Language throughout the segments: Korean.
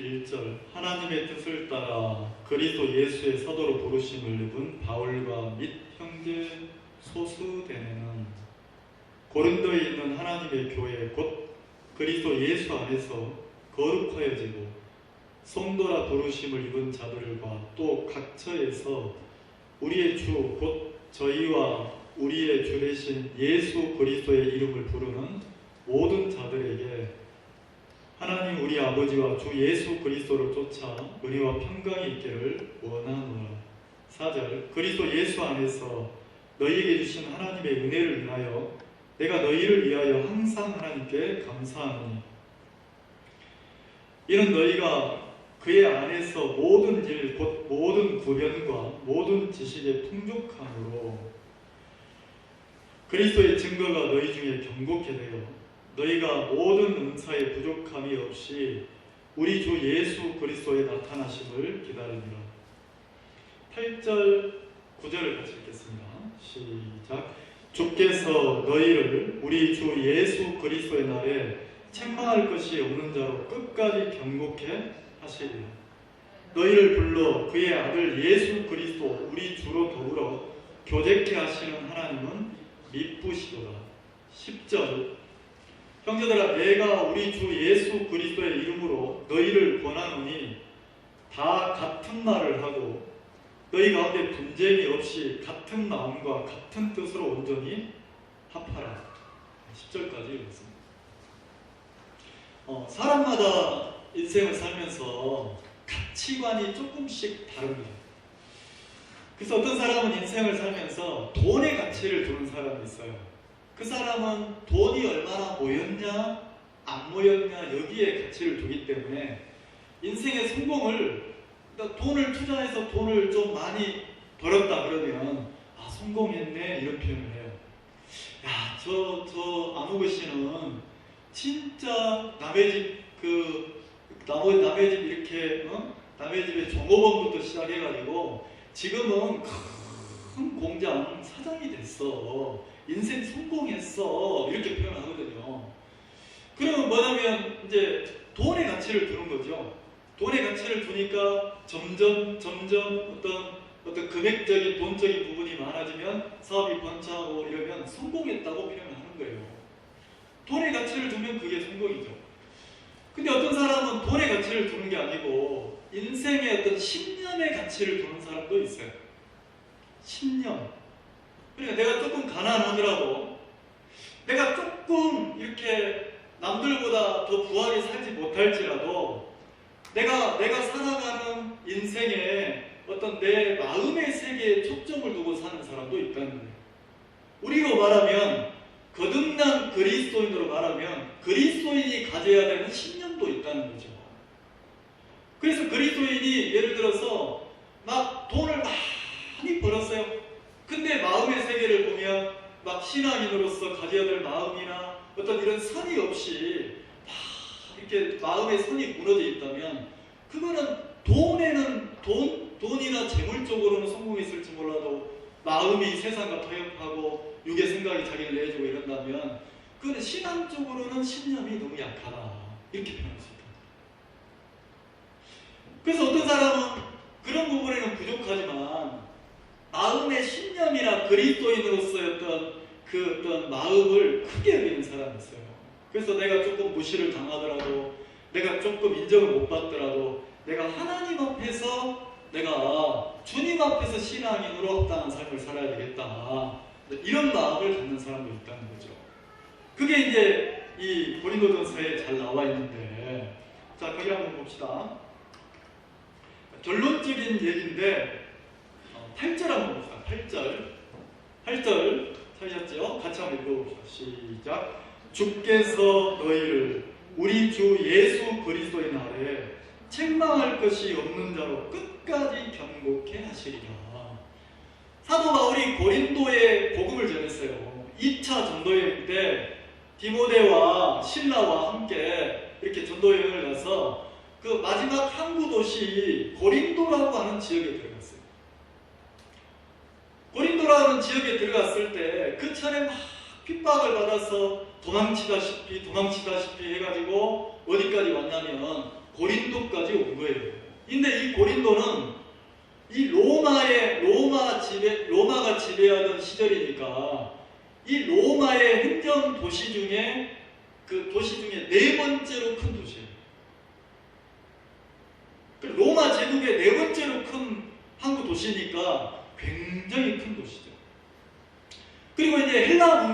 1절 하나님의 뜻을 따라 그리스도 예수의 사도로 부르심을 입은 바울과 및 형제 소수대는 고린도에 있는 하나님의 교회 곧 그리스도 예수 안에서 거룩하여지고 성도라 부르심을 입은 자들과 또 각처에서 우리의 주 곧 저희와 우리의 주 되신 예수 그리스도의 이름을 부르는 모든 자들에게 하나님 우리 아버지와 주 예수 그리스도를 쫓아 은혜와 평강이 있기를 원하노라. 4절 그리스도 예수 안에서 너희에게 주신 하나님의 은혜를 인하여 내가 너희를 위하여 항상 하나님께 감사하노니 이는 너희가 그의 안에서 모든 일 곧 모든 구변과 모든 지식의 풍족함으로 그리스도의 증거가 너희 중에 경고케 되어 너희가 모든 은사의 부족함이 없이 우리 주 예수 그리스도의 나타나심을 기다립니다. 8절 9절을 같이 읽겠습니다. 시작. 주께서 너희를 우리 주 예수 그리스도의 날에 책망할 것이 없는 자로 끝까지 경고케 하시리라. 너희를 불러 그의 아들 예수 그리스도 우리 주로 더불어 교제케 하시는 하나님은 미쁘시도다. 10절 형제들아 내가 우리 주 예수 그리스도의 이름으로 너희를 권하노니 다 같은 말을 하고 너희 가운데 분쟁이 없이 같은 마음과 같은 뜻으로 온전히 합하라. 10절까지 읽었습니다. 사람마다 인생을 살면서 가치관이 조금씩 다릅니다. 그래서 어떤 사람은 인생을 살면서 돈의 가치를 두는 사람이 있어요. 그 사람은 돈이 얼마나 모였냐 안 모였냐 여기에 가치를 두기 때문에 인생의 성공을 돈을 투자해서 돈을 좀 많이 벌었다 그러면 아 성공했네 이런 표현을 해요. 야 저 아무개 씨는 진짜 남의 집 남의 집 이렇게 남의 집에 종업원부터 시작해가지고 지금은 큰 공장 사장이 됐어. 인생 성공했어. 이렇게 표현하거든요. 그러면 뭐냐면 이제 돈의 가치를 두는 거죠. 돈의 가치를 두니까 점점 어떤 금액적인 돈적인 부분이 많아지면 사업이 번창하고 이러면 성공했다고 표현을 하는 거예요. 돈의 가치를 두면 그게 성공이죠. 근데 어떤 사람은 돈의 가치를 두는 게 아니고 인생의 어떤 신념의 가치를 두는 사람도 있어요. 신념. 그러니까 내가 조금 가난하더라도 내가 조금 이렇게 남들보다 더 부하게 살지 못할지라도 내가 살아가는 인생에 어떤 내 마음의 세계에 초점을 두고 사는 사람도 있다는 거예요. 우리로 말하면 거듭난 그리스도인으로 말하면 그리스도인이 가져야 되는 신념도 있다는 거죠. 그래서 그리스도인이 예를 들어서 막 돈을 많이 벌었어요. 근데 마음의 세계를 보면 막 신앙인으로서 가져야 될 마음이나 어떤 이런 선이 없이 막 이렇게 마음의 선이 무너져 있다면 그거는 돈이나 재물 쪽으로는 성공했을지 몰라도 마음이 세상과 타협하고 육의 생각이 자기를 내주고 이런다면 그거는 신앙적으로는 신념이 너무 약하다 이렇게 표현할 수 있다. 그래서 어떤 사람은 그런 부분에는 부족하지만 마음의 신념이나 그리스도인으로서의 어떤 마음을 크게 여기는 사람이 있어요. 그래서 내가 조금 무시를 당하더라도 내가 조금 인정을 못 받더라도 내가 하나님 앞에서 내가 주님 앞에서 신앙인으로 합당한 삶을 살아야 되겠다. 이런 마음을 갖는 사람도 있다는 거죠. 그게 이제 이 고린도전서에 잘 나와 있는데 자 거기 한번 봅시다. 결론적인 얘기인데 8절 한번 봅시다. 8절 찾으셨죠? 같이 한번 읽어봅시다. 시작. 주께서 너희를 우리 주 예수 그리스도의 날에 책망할 것이 없는 자로 끝까지 경고케 하시리라. 사도 바울이 고린도에 복음을 전했어요. 2차 전도여행 때 디모데와 신라와 함께 이렇게 전도여행을 가서 그 마지막 항구 도시 고린도라고 하는 지역에 들어갔어요. 고린도라는 지역에 들어갔을 때 그 전에 막 핍박을 받아서 도망치다시피 해가지고 어디까지 왔냐면 고린도까지 온 거예요. 근데 이 고린도는 이 로마가 지배하던 시절이니까 이 로마의 행정 도시 중에 그 도시 중에 네 번째로 큰 도시예요. 로마 제국의 네 번째로 큰 항구 도시니까 굉장히 큰 도시죠. 그리고 이제 헬라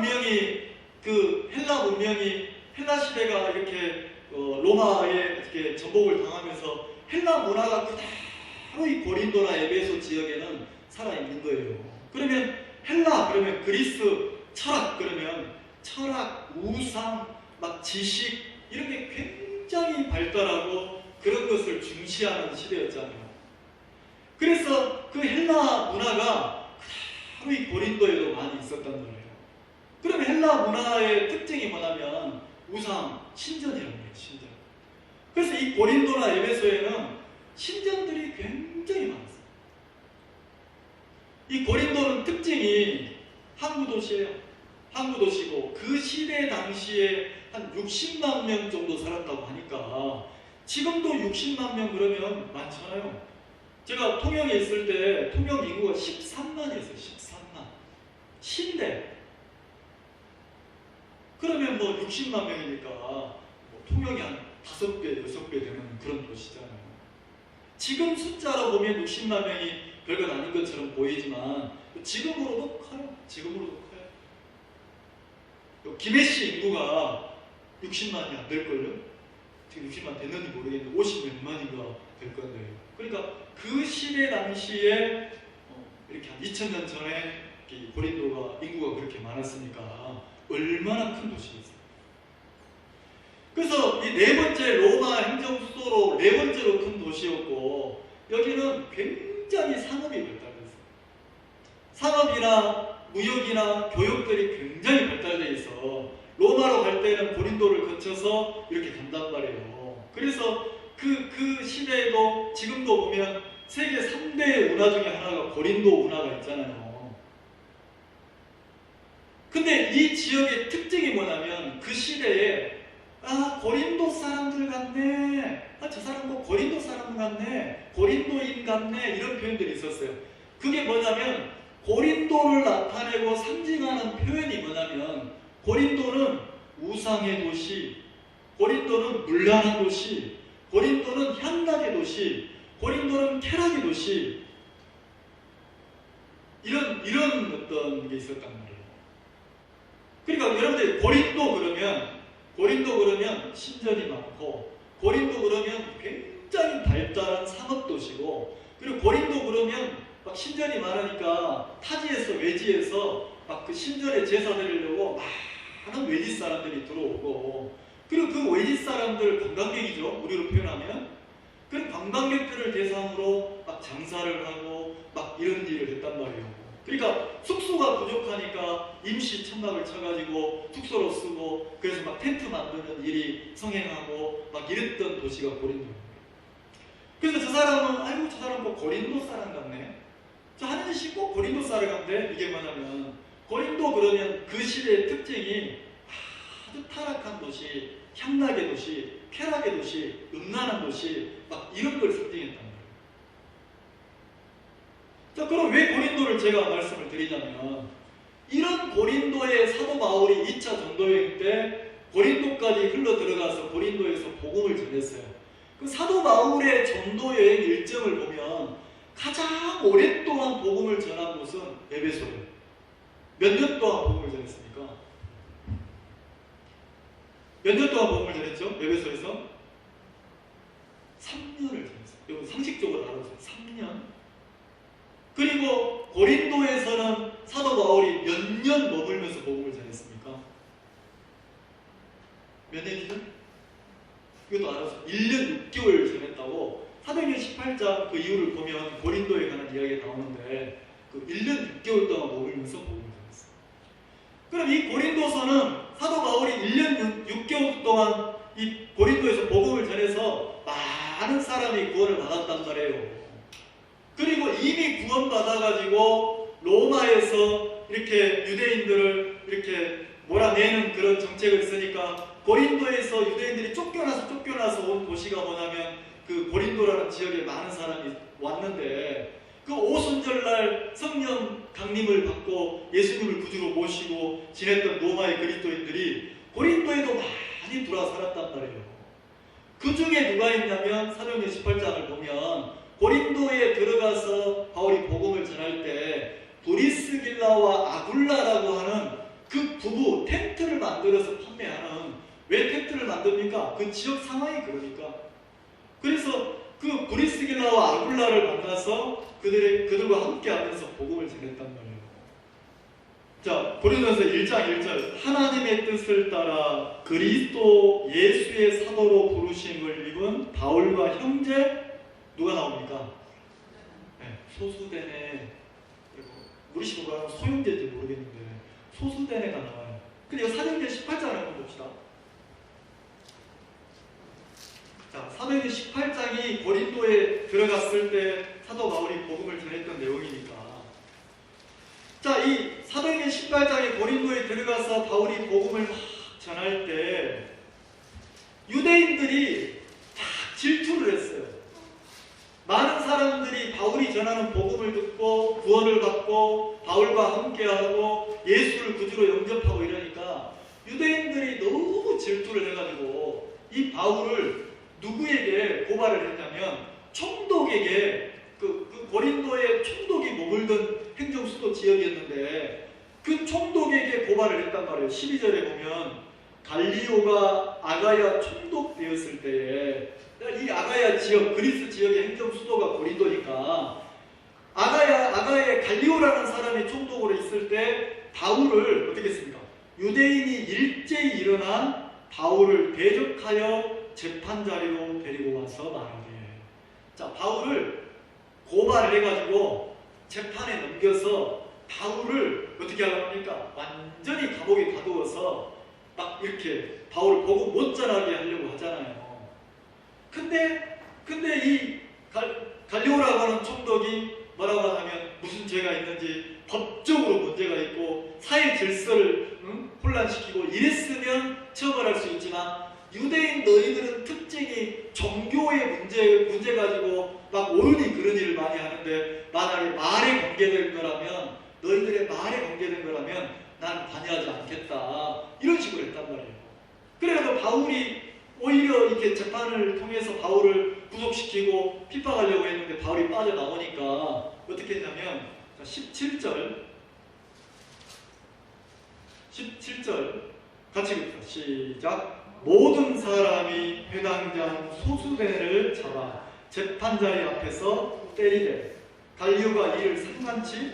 시대가 이렇게 로마에 이렇게 전복을 당하면서 헬라 문화가 그대로 이 고린도나 에베소 지역에는 살아있는 거예요. 그러면 헬라 그러면 그리스 철학 그러면 철학, 우상, 막 지식 이런 게 굉장히 발달하고 그런 것을 중시하는 시대였잖아요. 그래서 그 헬라 문화가 그대로 이 고린도에도 많이 있었단 말이에요. 그럼 헬라 문화의 특징이 뭐냐면 우상, 신전이라는 거예요. 신전. 그래서 이 고린도나 에베소에는 신전들이 굉장히 많았어요. 이 고린도는 특징이 항구도시예요. 항구도시고 그 시대 당시에 한 60만 명 정도 살았다고 하니까 지금도 60만 명 그러면 많잖아요. 제가 통영에 있을 때 통영 인구가 13만이었어요. 13만. 신대. 그러면 뭐 60만 명이니까 뭐 통영이 한 5배, 6배 되는 그런 도시잖아요. 지금 숫자로 보면 60만 명이 별건 아닌 것처럼 보이지만 지금으로도 커요. 지금으로도 커요. 김해시 인구가 60만이 안 될걸요? 지금 60만 됐는지 모르겠는데 50몇 만인가 될 건데요. 그러니까 그 시대 당시에 이렇게 한 2000년 전에 고린도가 인구가 그렇게 많았으니까 얼마나 큰 도시였어요. 그래서 이 네 번째 로마 행정 수도로 네 번째로 큰 도시였고 여기는 굉장히 산업이 발달했어요. 산업이나 무역이나 교육들이 굉장히 발달되어 있어 로마로 갈 때는 고린도를 거쳐서 이렇게 간단 말이에요. 그래서 그 시대에도 지금도 보면 세계 3대 문화 중에 하나가 고린도 문화가 있잖아요. 근데 이 지역의 특징이 뭐냐면 그 시대에 고린도 사람들 같네, 저 사람 뭐 고린도 사람 같네, 고린도인 같네 이런 표현들이 있었어요. 그게 뭐냐면 고린도를 나타내고 상징하는 표현이 뭐냐면 고린도는 우상의 도시, 고린도는 문란한 도시, 고린도는 향락의 도시, 고린도는 쾌락의 도시 이런 어떤 게 있었단 말이에요. 그러니까 여러분들 고린도 그러면 신전이 많고 고린도 그러면 굉장히 발달한 상업도시고 그리고 고린도 그러면 막 신전이 많으니까 타지에서 외지에서 막 그 신전에 제사 드리려고 많은 외지 사람들이 들어오고 그리고 그 외지 사람들 관광객이죠. 우리로 표현하면 그 관광객들을 대상으로 막 장사를 하고 막 이런 일을 했단 말이에요. 그러니까 숙소가 부족하니까 임시 천막을 쳐가지고 숙소로 쓰고 그래서 막 텐트 만드는 일이 성행하고 막 이랬던 도시가 고린도예요. 그래서 저 사람은 저 사람 뭐 고린도 사람 같네. 저 하는 짓이 꼭 고린도 사람 같네. 이게 뭐냐면 고린도 그러면 그 시대의 특징이 아주 타락한 도시, 향락의 도시, 쾌락의 도시, 음란한 도시 막 이런 걸 상징했단 말이에요. 자, 그럼 왜 고린도를 제가 말씀을 드리냐면 이런 고린도의 사도 바울이 2차 전도여행 때 고린도까지 흘러 들어가서 고린도에서 복음을 전했어요. 그 사도 바울의 전도여행 일정을 보면 가장 오랫동안 복음을 전한 곳은 에베소예요. 몇 년 동안 복음을 전했습니까? 몇 년 동안 복음을 전했죠? 에베소에서 3년을 전했어요. 이거 상식적으로 알아보세요. 3년. 그리고 고린도에서는 사도 바울이 몇 년 머물면서 복음을 전했습니까? 몇 년이죠? 이것도 알아서 1년 6개월 전했다고 사도행전 18장 그 이유를 보면 고린도에 관한 이야기가 나오는데 그 1년 6개월 동안 머물면서 복음을 전했어요. 그럼 이 고린도서는 사도 바울이 1년 6개월 동안 이 고린도에서 복음을 전해서 많은 사람이 구원을 받았단 말이에요. 그리고 이미 구원받아가지고 로마에서 이렇게 유대인들을 이렇게 몰아내는 그런 정책을 쓰니까 고린도에서 유대인들이 쫓겨나서 온 도시가 뭐냐면 그 고린도라는 지역에 많은 사람이 왔는데 그 오순절날 성령 강림을 받고 예수님을 구주로 모시고 지냈던 로마의 그리스도인들이 고린도에도 많이 들어와 살았단 말이에요. 그 중에 누가 있냐면 사도행전 18장을 보면 고린도에 들어가서 바울이 복음을 전할 때 브리스길라와 아굴라라고 하는 그 부부 텐트를 만들어서 판매하는, 왜 텐트를 만듭니까? 그 지역 상황이 그러니까. 그래서 그 브리스길라와 아굴라를 만나서 그들과 함께 하면서 복음을 전했단 말이에요. 자, 고린도전서 1장 1절 하나님의 뜻을 따라 그리스도 예수의 사도로 부르심을 입은 바울과 형제 누가 나옵니까? 네, 소수대네. 우리식으로 말하면 소형제인지 모르겠는데 소수대네가 나와요. 근데 이거 사도행전 18장을 한번 봅시다. 자, 사도행전 18장이 고린도에 들어갔을 때 사도 바울이 복음을 전했던 내용이니까. 자, 이 사도행전 18장에 고린도에 들어가서 바울이 복음을 막 전할 때 유대인들이 다 질투를 했어요. 많은 사람들이 바울이 전하는 복음을 듣고 구원을 받고 바울과 함께하고 예수를 구주로 영접하고 이러니까 유대인들이 너무 질투를 해가지고 이 바울을 누구에게 고발을 했냐면 총독에게, 그 고린도에 총독이 머물던 행정수도 지역이었는데 그 총독에게 고발을 했단 말이에요. 12절에 보면 갈리오가 아가야 총독 되었을 때에, 이 아가야 지역, 그리스 지역의 행정수도가 고린도니까 아가야의 갈리오라는 사람이 총독으로 있을 때 바울을 어떻게 했습니까? 유대인이 일제히 일어나 바울을 대적하여 재판 자리로 데리고 와서 말하게. 자, 바울을 고발을 해가지고 재판에 넘겨서 바울을 어떻게 하랍니까? 완전히 감옥에 가두어서 막 이렇게 바울을 보고 못 전하게 하려고 하잖아요. 근데 이 갈리오라고 하는 총독이 뭐라고 하냐면 무슨 죄가 있는지 법적으로 문제가 있고 사회 질서를 혼란시키고 이랬으면 처벌할 수 있지만 유대인 너희들은 특징이 종교의 문제 가지고 막 옳으니 그런 일을 많이 하는데 만약에 말에 관계된 거라면, 너희들의 말에 관계된 거라면 난 관여하지 않겠다, 이런 식으로 했단 말이에요. 그래서 바울이 오히려 이렇게 재판을 통해서 바울을 구속시키고 핍박하려고 했는데 바울이 빠져나오니까 어떻게 했냐면 17절 같이 봅시다. 시작. 모든 사람이 회당장 소수대를 잡아 재판자리 앞에서 때리되 갈리오가 이를 상관치.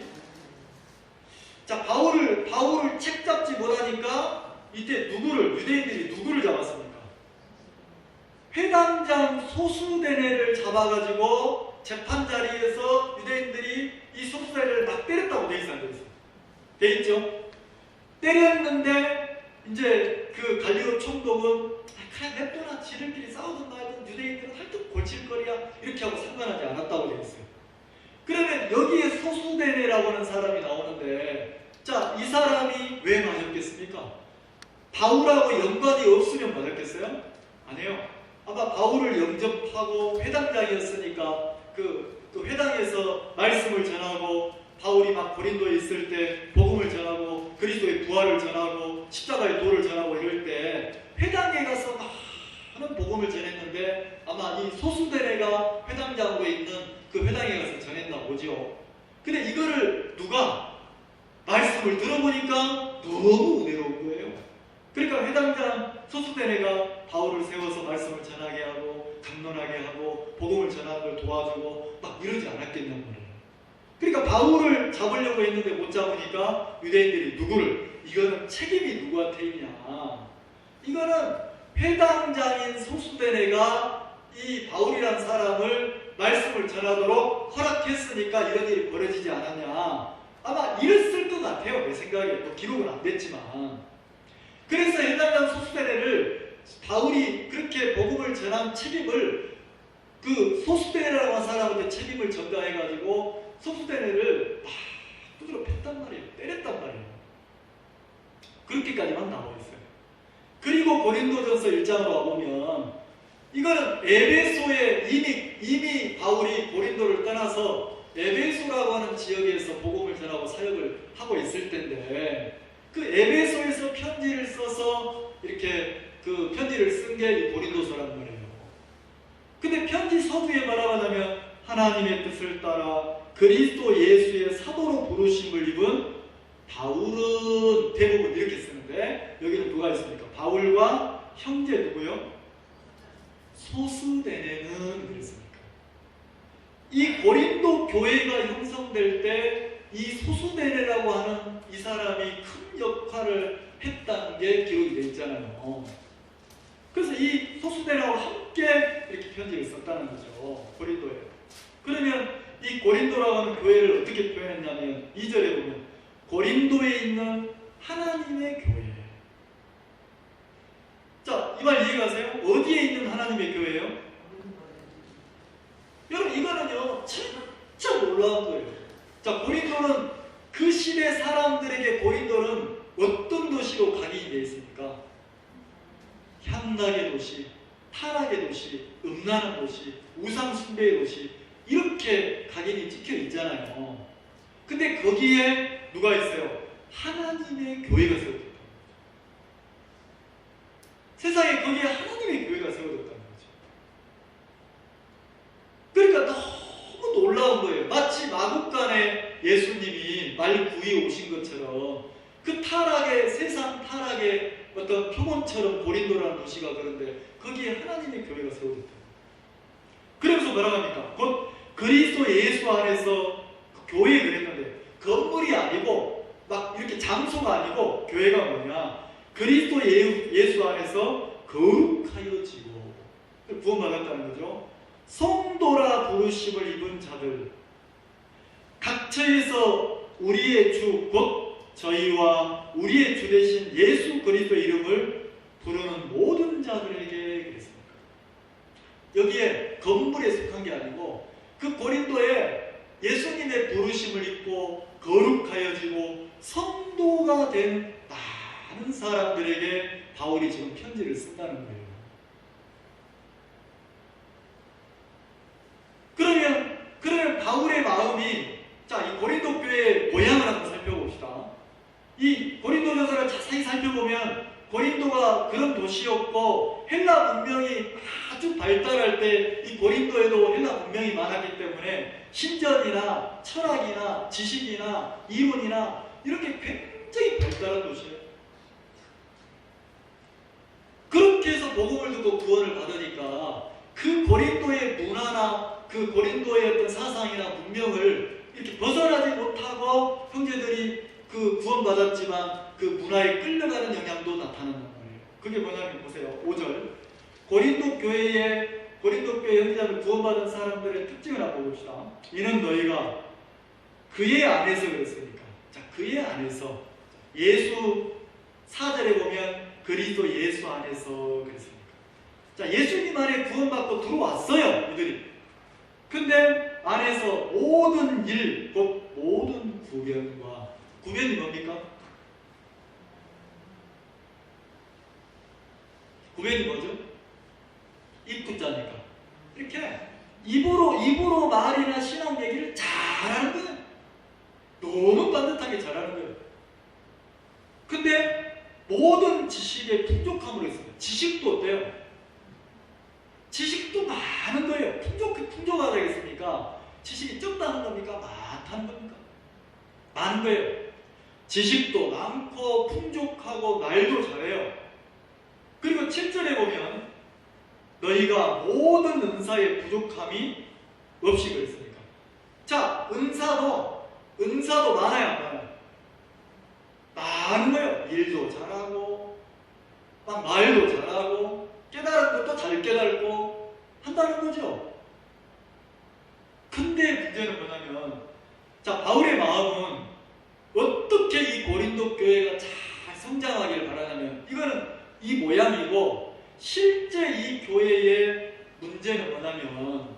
자, 바울을 책 잡지 못하니까 이때 유대인들이 누구를 잡았습니까? 회당장 소수대를 잡아가지고 재판자리에서 유대인들이 이 소수대를 막 때렸다고 돼 있어요. 돼 있죠? 때렸는데 이제 그 갈리오 총독은 그냥 냅둬라, 지들끼리 싸우든 말든 유대인들은 할듯 골칠거리야, 이렇게 하고 상관하지 않았다고 되어 있어요. 그러면 여기에 소수대네라고 하는 사람이 나오는데, 자, 이 사람이 왜 맞았겠습니까? 바울하고 연관이 없으면 맞았겠어요? 아니에요. 아마 바울을 영접하고 회당장이었으니까 그 회당에서 말씀을 전하고 바울이 막 고린도에 있을 때 복음을 전하고 그리스도의 부활을 전하고 십자가의 도를 전하고 이럴 때 회당에 가서 많은 복음을 전했는데 아마 이 소수대네가 회당장으로 있는 그 회당에 가서 전했나 보죠. 근데 이거를 누가 말씀을 들어보니까 너무 은혜로운 거예요. 그러니까 회당장 소수대네가 바울을 세워서 말씀을 전하게 하고 강론하게 하고 복음을 전하는 걸 도와주고 막 이러지 않았겠냔 말이에요. 그러니까 바울을 잡으려고 했는데 못 잡으니까 유대인들이 이거는 책임이 누구한테 있냐, 이거는 회당장인 소수대네가 이 바울이라는 사람을 말씀을 전하도록 허락했으니까 이런 일이 벌어지지 않았냐, 아마 이랬을 것 같아요. 내 생각에. 뭐 기록은 안 됐지만. 그래서 회당장 소수대네를 바울이 그렇게 복음을 전한 책임을 그 소수대네라고 한 사람한테 책임을 전가해가지고 소수대네를 막 두드러 팼단 말이에요. 때렸단 말이에요. 그렇게까지만 나와 있어요. 그리고 고린도전서 1장으로 와보면 이거는 에베소에 이미 바울이 고린도를 떠나서 에베소라고 하는 지역에서 복음을 전하고 사역을 하고 있을 텐데 그 에베소에서 편지를 써서 이렇게 그 편지를 쓴 게 이 고린도서란 말이에요. 근데 편지 서두에 말하자면 하나님의 뜻을 따라 그리스도 예수의 사도로 부르심을 입은 바울은 대부분 이렇게 쓰는데 여기는 누가 있습니까? 바울과 형제 누구요? 소스데네는 그랬습니까? 이 고린도 교회가 형성될 때 이 소스데네라고 하는 이 사람이 큰 역할을 했다는 게 기록이 되어 있잖아요. 그래서 이 소스데네와 함께 이렇게 편지를 썼다는 거죠. 고린도에. 그러면 이 고린도라고 하는 교회를 어떻게 표현했냐면 2절에 보면 고린도에 있는 하나님의 교회. 자, 이 말 이해가세요? 어디에 있는 하나님의 교회예요? 여러분 이거는요 진짜 놀라운 거예요. 자, 고린도는 그 시대 사람들에게 고린도는 어떤 도시로 각인이 되어 있습니까? 향락의 도시, 타락의 도시, 음란한 도시, 우상 숭배의 도시 이렇게 각인이 찍혀 있잖아요. 근데 거기에 누가 있어요? 하나님의 교회가 세워졌다. 세상에 거기에 하나님의 교회가 세워졌다는 거죠. 그러니까 너무 놀라운 거예요. 마치 마국간에 예수님이 말구이 오신 것처럼 그 타락의 세상 타락의 어떤 표본처럼 고린도라는 도시가 그런데 거기에 하나님의 교회가 세워졌다. 그러면서 뭐라고 합니까? 곧 그리스도 예수 안에서 교회 그랬는데 건물이 아니고 막 이렇게 장소가 아니고 교회가 뭐냐? 그리스도 예수 안에서 거룩하여지고 구원받았다는 거죠. 성도라 부르심을 입은 자들, 각처에서 우리의 주 곧 저희와 우리의 주 되신 예수 그리스도 이름을 부르는 모든 자들에게 그랬습니다. 여기에 건물에 속한 게 아니고 그 고린도에 예수님의 부르심을 입고 거룩하여지고 성도가 된 많은 사람들에게 바울이 지금 편지를 쓴다는 거예요. 그러면 바울의 마음이 자, 이 고린도 교회의 모양을 한번 살펴봅시다. 이 고린도전서를 자세히 살펴보면 고린도가 그런 도시였고 헬라 문명이 아주 발달할 때 이 고린도에도 헬라 문명이 많았기 때문에 신전이나 철학이나 지식이나 이론이나 이렇게 굉장히 발달한 도시예요. 그렇게 해서 복음을 듣고 구원을 받으니까 그 고린도의 문화나 그 고린도의 어떤 사상이나 문명을 이렇게 벗어나지 못하고 형제들이 그 구원받았지만 그 문화에 끌려가는 영향도 나타난단 말이에요. 그게 뭐냐면 보세요. 5절 고린도 교회 형제자들 구원받은 사람들의 특징을 한번 봅시다. 이는 너희가 그의 안에서 그랬으니까 자, 그의 안에서 예수 4절에 보면 그리스도 예수 안에서 그랬으니까 자, 예수님 안에 구원받고 들어왔어요. 이들이. 근데 안에서 모든 일, 곧 모든 구변이 뭡니까? 구변이 뭐죠? 입구자니까. 이렇게 입으로 말이나 신앙 얘기를 잘하는 거예요. 너무 반듯하게 잘하는 거예요. 근데 모든 지식의 풍족함으로 있어요. 지식도 어때요? 지식도 많은 거예요. 풍족하다겠습니까? 지식이 적다는 겁니까? 많다는 겁니까? 많은 거예요. 지식도 많고 풍족하고 말도 잘해요. 그리고 7절에 보면 너희가 모든 은사의 부족함이 없이 그랬으니까. 자, 은사도 많아요, 안 많아요? 많은 거예요. 일도 잘하고 막 말도 잘하고 깨달은 것도 잘 깨달고 한다는 거죠. 근데 문제는 뭐냐면 자, 바울의 마음은 어떻게 이 고린도 교회가 잘 성장하기를 바라냐면 이거는 이 모양이고 실제 이 교회의 문제는 뭐냐면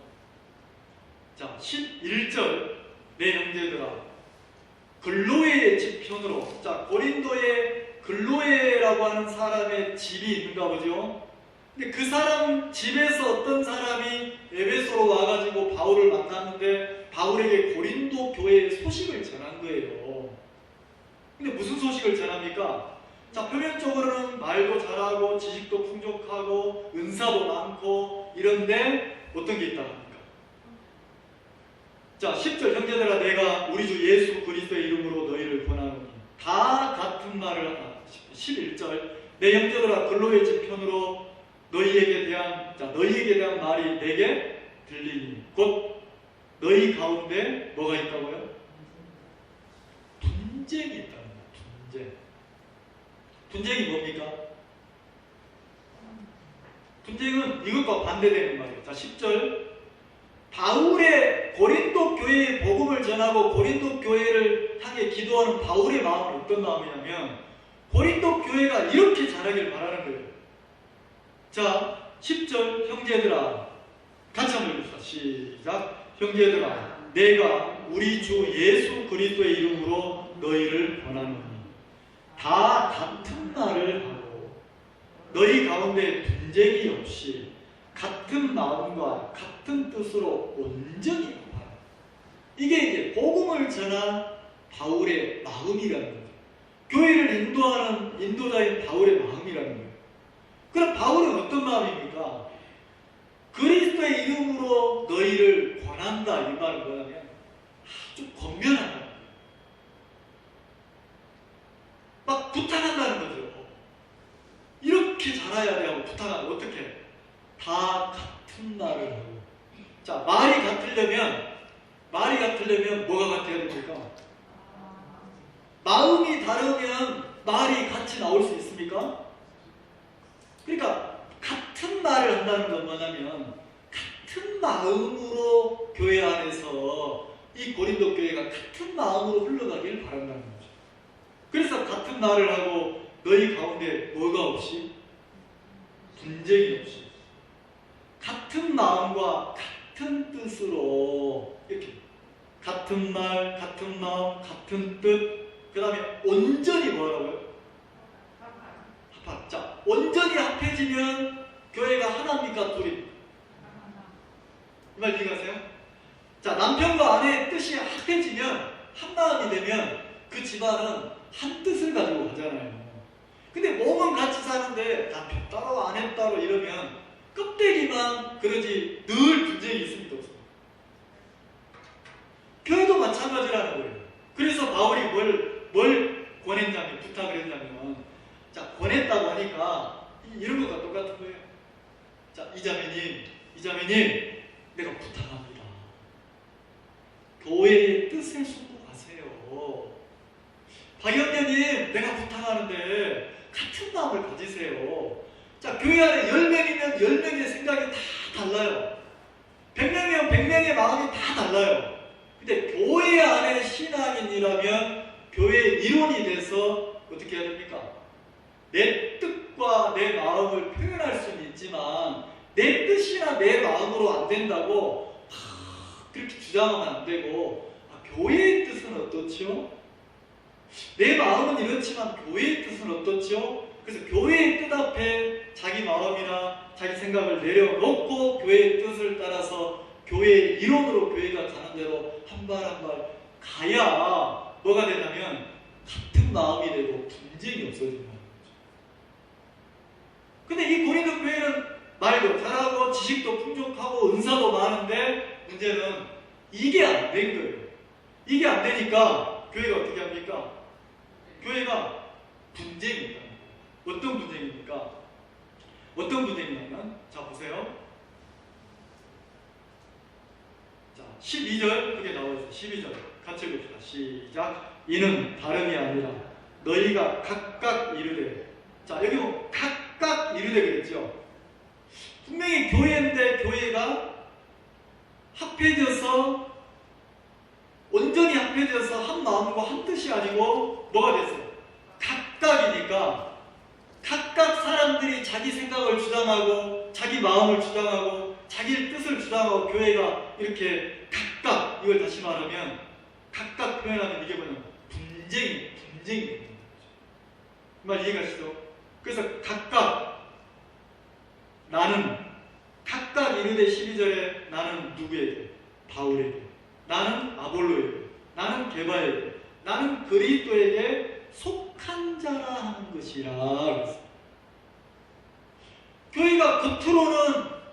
자, 11절 내 형제들아 근로의 지편으로 자, 고린도의 글로에라고 하는 사람의 집이 있는가 보죠. 근데 그 사람 집에서 어떤 사람이 에베소로 와가지고 바울을 만났는데 바울에게 고린도 교회의 소식을 전한 거예요. 근데 무슨 소식을 전합니까? 자, 표면적으로는 말도 잘하고 지식도 풍족하고 은사도 많고 이런데 어떤 게 있다 합니까? 자, 10절 형제들아 내가 우리 주 예수 그리스도의 이름으로 너희를 권하노니 다 같은 말을 하나. 11절 내 형제들아 글로의 집편으로 너희에게 대한 말이 내게 들리니 곧 너희 가운데 뭐가 있다고요? 분쟁이 있다는 거예요. 분쟁이 뭡니까? 분쟁은 이것과 반대되는 말이에요. 자, 10절 바울의 고린도 교회의 복음을 전하고 고린도 교회를 향해 기도하는 바울의 마음은 어떤 마음이냐면 고린도 교회가 이렇게 자라길 바라는 거예요. 자, 10절 형제들아 같이 한번 읽읍시다. 시작. 형제들아 내가 우리 주 예수 그리스도의 이름으로 너희를 권하노니 다 같은 말을 하고 너희 가운데 분쟁이 없이 같은 마음과 같은 뜻으로 온전히 하라. 이게 이제 복음을 전한 바울의 마음이라는 거죠. 교회를 인도하는 인도자인 바울의 마음이라는 거예요. 그럼 바울은 어떤 마음입니까? 그리스도의 이름으로 너희를 권한다. 이 말은 뭐냐면 아주 권면한다. 막 부탁한다는 거죠. 이렇게 잘해야 돼 하고 부탁하면 어떻게? 다 같은 말을 하고. 자, 말이 같으려면 뭐가 같아야 됩니까? 마음이 다르면 말이 같이 나올 수 있습니까? 그러니까 같은 말을 한다는 건 뭐냐면 같은 마음으로 교회 안에서 이 고린도 교회가 같은 마음으로 흘러가길 바란다는 거죠. 그래서 같은 말을 하고 너희 가운데 뭐가 없이? 분쟁이 없이 같은 마음과 같은 뜻으로 이렇게 같은 말, 같은 마음, 같은 뜻 그 다음에 온전히 뭐라고요? 합한. 자, 온전히 합해지면 교회가 하나입니까? 둘입니까? 이 말 이해가세요? 자, 남편과 아내의 뜻이 합해지면 한 마음이 되면 그 집안은 한 뜻을 가지고 가잖아요. 근데 몸은 같이 사는데 남편 따로 아내 따로 이러면 껍데기만 그러지 늘 분쟁이 있습니다. 없습니다. 교회도 마찬가지라는 거예요. 그래서 바울이 뭘 권했냐면 부탁을 했냐면 자, 권했다고 하니까 이런 것과 똑같은 거예요. 자, 이자매님 내가 부탁합니다. 교회의 뜻을 순복하세요. 박영녀님 내가 부탁하는데 같은 마음을 가지세요. 자, 교회 안에 10명이면 10명의 생각이 다 달라요. 100명이면 100명의 마음이 다 달라요. 근데 교회 안에 신앙인이라면 교회의 일원이 돼서 어떻게 해야 됩니까? 내 뜻과 내 마음을 표현할 수는 있지만 내 뜻이나 내 마음으로 안 된다고 그렇게 주장하면 안 되고 교회의 뜻은 어떻죠? 내 마음은 이렇지만 교회의 뜻은 어떻죠? 그래서 교회의 뜻 앞에 자기 마음이나 자기 생각을 내려놓고 교회의 뜻을 따라서 교회의 이론으로 교회가 가는 대로 한 발 한 발 가야 뭐가 되냐면 같은 마음이 되고 분쟁이 없어진다는 거죠. 근데 이 고린도 교회는 말도 잘하고 지식도 풍족하고 은사도 많은데 문제는 이게 안 된 거예요. 이게 안 되니까 교회가 어떻게 합니까? 교회가 분쟁이 있다. 어떤 분쟁입니까? 어떤 분쟁이냐면 자 보세요. 자 12절 그게 나와있어요. 12절 같이 읽읍시다. 시작. 이는 다름이 아니라 너희가 각각 이르되. 자 여기 보면 각각 이르되 그랬죠. 분명히 교회인데 교회가 합해져서 온전히 합해져서 한 마음과 한 뜻이 아니고 뭐가 됐어요? 각각이니까 각각 사람들이 자기 생각을 주장하고 자기 마음을 주장하고 자기 뜻을 주장하고 교회가 이렇게 각각 이걸 다시 말하면 각각 표현하면 이게 뭐냐면 분쟁이 되는 거죠. 말 이해가시죠? 그래서 각각 나는 각각 이르되 12절에 나는 누구에게? 바울에게, 나는 아볼로에게, 나는 게바에게, 나는 그리스도에게 속한 자라 하는 것이라 그랬어요. 교회가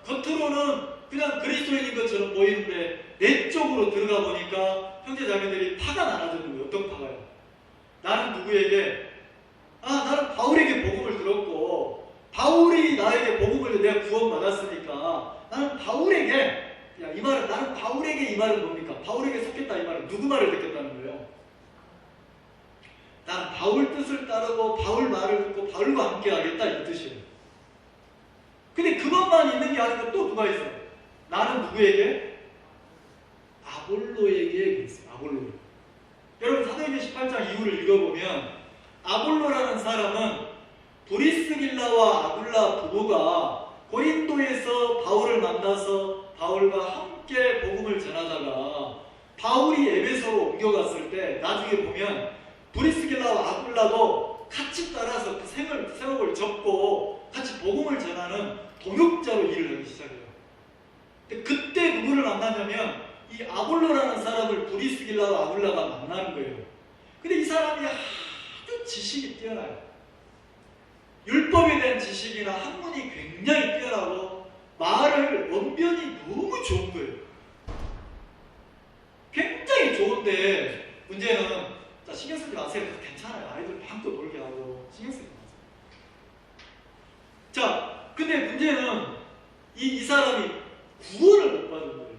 겉으로는 그냥 그리스도인인 것처럼 보이는데 내적으로 들어가 보니까 형제자매들이 파가 나눠지는 거예요. 어떤 파가요? 나는 누구에게? 나는 바울에게 복음을 들었고 바울이 나에게 복음을 내가 구원받았으니까 나는 바울에게 이 말은 나는 바울에게 이 말은 뭡니까? 바울에게 속했다 이 말은 누구 말을 듣겠다는 거예요? 나는 바울 뜻을 따르고 바울 말을 듣고 바울과 함께 하겠다 이 뜻이에요. 근데 그것만 있는 게 아니라 또 누가 있어요? 나는 누구에게? 아볼로에게 그랬어요. 아볼로에게. 여러분 사도행전 18장 이후를 읽어보면 아볼로라는 사람은 브리스길라와 아굴라 부부가 고린도에서 바울을 만나서 바울과 함께 복음을 전하다가 바울이 에베소로 옮겨갔을 때 나중에 보면 브리스길라와 아굴라도 같이 따라서 그 생업을 접고 같이 복음을 전하는 동역자로 일을 하기 시작해요. 근데 그때 누구를 만나냐면 이 아볼로라는 사람을 브리스길라와 아굴라가 만나는 거예요. 근데 이 사람이 아주 지식이 뛰어나요. 율법에 대한 지식이나 학문이 굉장히 뛰어나고 말을 언변이 너무 좋은 거예요. 굉장히 좋은데 문제는 신경 쓰지 마세요. 괜찮아요. 아이들 방도 놀게 하고 신경 쓰지 마세요. 자, 근데 문제는 이 사람이 구원을 못 받은 거예요.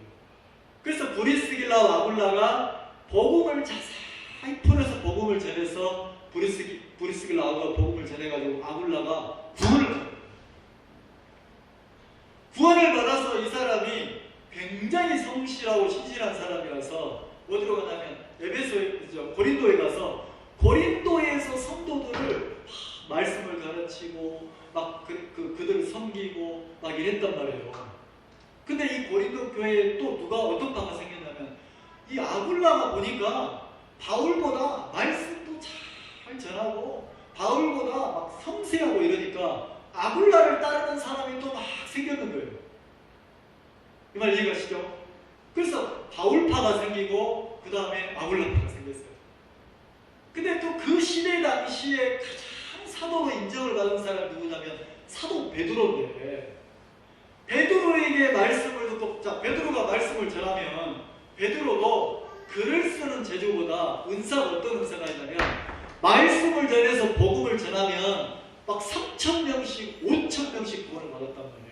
그래서 브리스길라와 아굴라가 복음을 자세히 풀어서 복음을 전해서 브리스길라 아굴라 복음을 전해가지고 아굴라가 구원을 받아서 이 사람이 굉장히 성실하고 신실한 사람이라서 어디로 가냐면 고린도에 가서 고린도에서 성도들을 말씀을 가르치고 막 그들을 섬기고 막 이랬단 말이에요. 근데 이 고린도 교회에 또 누가 어떤 바가 생겼냐면 이 아굴라가 보니까 바울보다 말씀도 잘 전하고 바울보다 막 섬세하고 이러니까 아굴라를 따르는 사람이 또 막 생겼는 거예요. 이 말 이해가시죠? 그래서 바울파가 생기고 그 다음에 아굴라파가 생겼어요. 근데 또 그 시대 당시에 가장 사도로 인정을 받은 사람이 누구냐면 사도 베드로인데 베드로에게 말씀을 듣고 베드로가 말씀을 전하면 베드로도 글을 쓰는 재주보다 은사가 어떤 은사가 있냐면 말씀을 전해서 복음을 전하면 막 3,000명씩 5,000명씩 구원을 받았단 말이에요.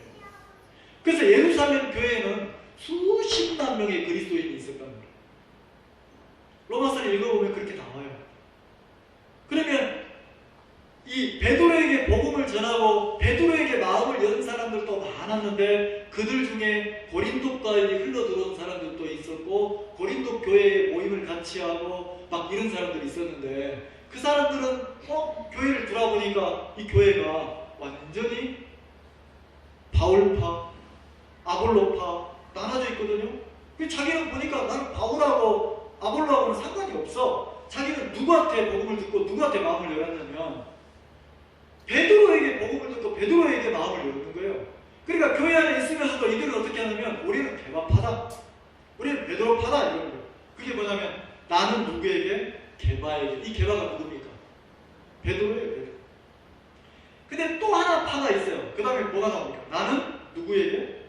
그래서 예루살렘 교회에는 수십만 명의 그리스도인이 있었단 말이에요. 로마서를 읽어보면 그렇게 나와요. 그러면 이 베드로에게 복음을 전하고 베드로에게 마음을 연 사람들도 많았는데 그들 중에 고린도까지 흘러들어온 사람들도 있었고 고린도 교회에 모임을 같이 하고 막 이런 사람들이 있었는데 그 사람들은 교회를 들어보니까 이 교회가 완전히 바울파, 아볼로파 나눠져 있거든요. 자기는 보니까 나는 바울하고 아볼로하고는 상관이 없어. 자기는 누구한테 복음을 듣고 누구한테 마음을 열었냐면 베드로에게 복음을 듣고 베드로에게 마음을 열는 거예요. 그러니까 교회 안에 있으면서도 이들은 어떻게 하냐면 우리는 게바파다, 우리는 베드로파다 이런 거예요. 그게 뭐냐면 나는 누구에게? 게바에게. 이 게바가 누굽니까? 베드로예요. 베드로. 근데 또 하나 파가 있어요. 그 다음에 뭐가 나옵니까? 나는 누구에게?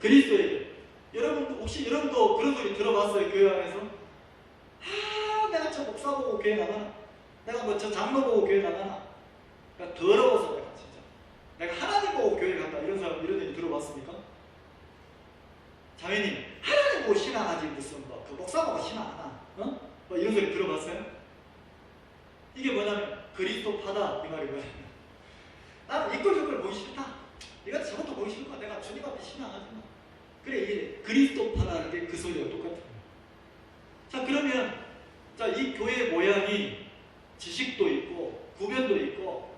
그리스도에게. 여러분도 그런 소리 들어봤어요? 교회 안에서? 내가 저 목사 보고 교회 나가나? 내가 뭐 저 장로 보고 교회 나가나? 내가 더러워서 내가 진짜 내가 하나님 보고 교회 갔다 이런 사람 이런 얘기 들어봤습니까? 자매님 하나님 보고 신앙하지 무슨 그 목사 보고 신앙하나? 뭐 이런 소리 들어봤어요? 이게 뭐냐면 그리스도파다 이 말이 뭐냐면 나는 이걸 저걸 보기 싫다. 이거 저것도 보기 싫고 내가 주님 앞에 신앙하지 마. 그래 이게 그리스도파라는 게 그 소리와 똑같은 거예요. 자 그러면 이 교회의 모양이 지식도 있고 구변도 있고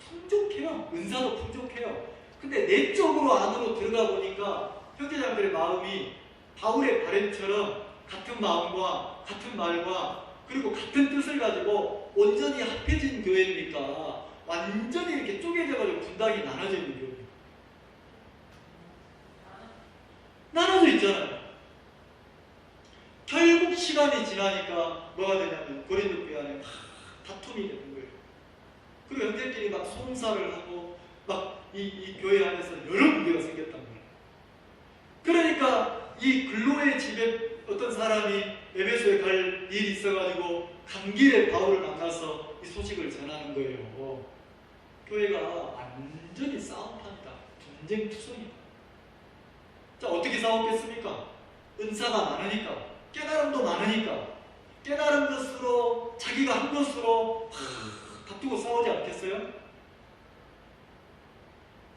풍족해요. 은사도 풍족해요. 근데 내적으로 안으로 들어가 보니까 형제자매들의 마음이 바울의 바램처럼 같은 마음과 같은 말과 그리고 같은 뜻을 가지고 온전히 합해진 교회입니까? 완전히 이렇게 쪼개져가지고 분당이 나눠져 있는 교회입니다. 나눠져 있잖아요. 결국 시간이 지나니까 뭐가 되냐면 고린도 교회 안에 막 다툼이 되는 거예요. 그리고 형제끼리 막 송사를 하고 막 이 교회 안에서 여러 문제가 생겼단 말이에요. 그러니까 이 글로의 집에 어떤 사람이 에베소에 갈 일이 있어가지고 간 길에 바울을 만나서 이 소식을 전하는 거예요. 교회가 완전히 싸움판이다. 전쟁투성이다. 자, 어떻게 싸웠겠습니까? 은사가 많으니까, 깨달음도 많으니까, 깨달은 것으로 자기가 한 것으로 다투고 싸우지 않겠어요?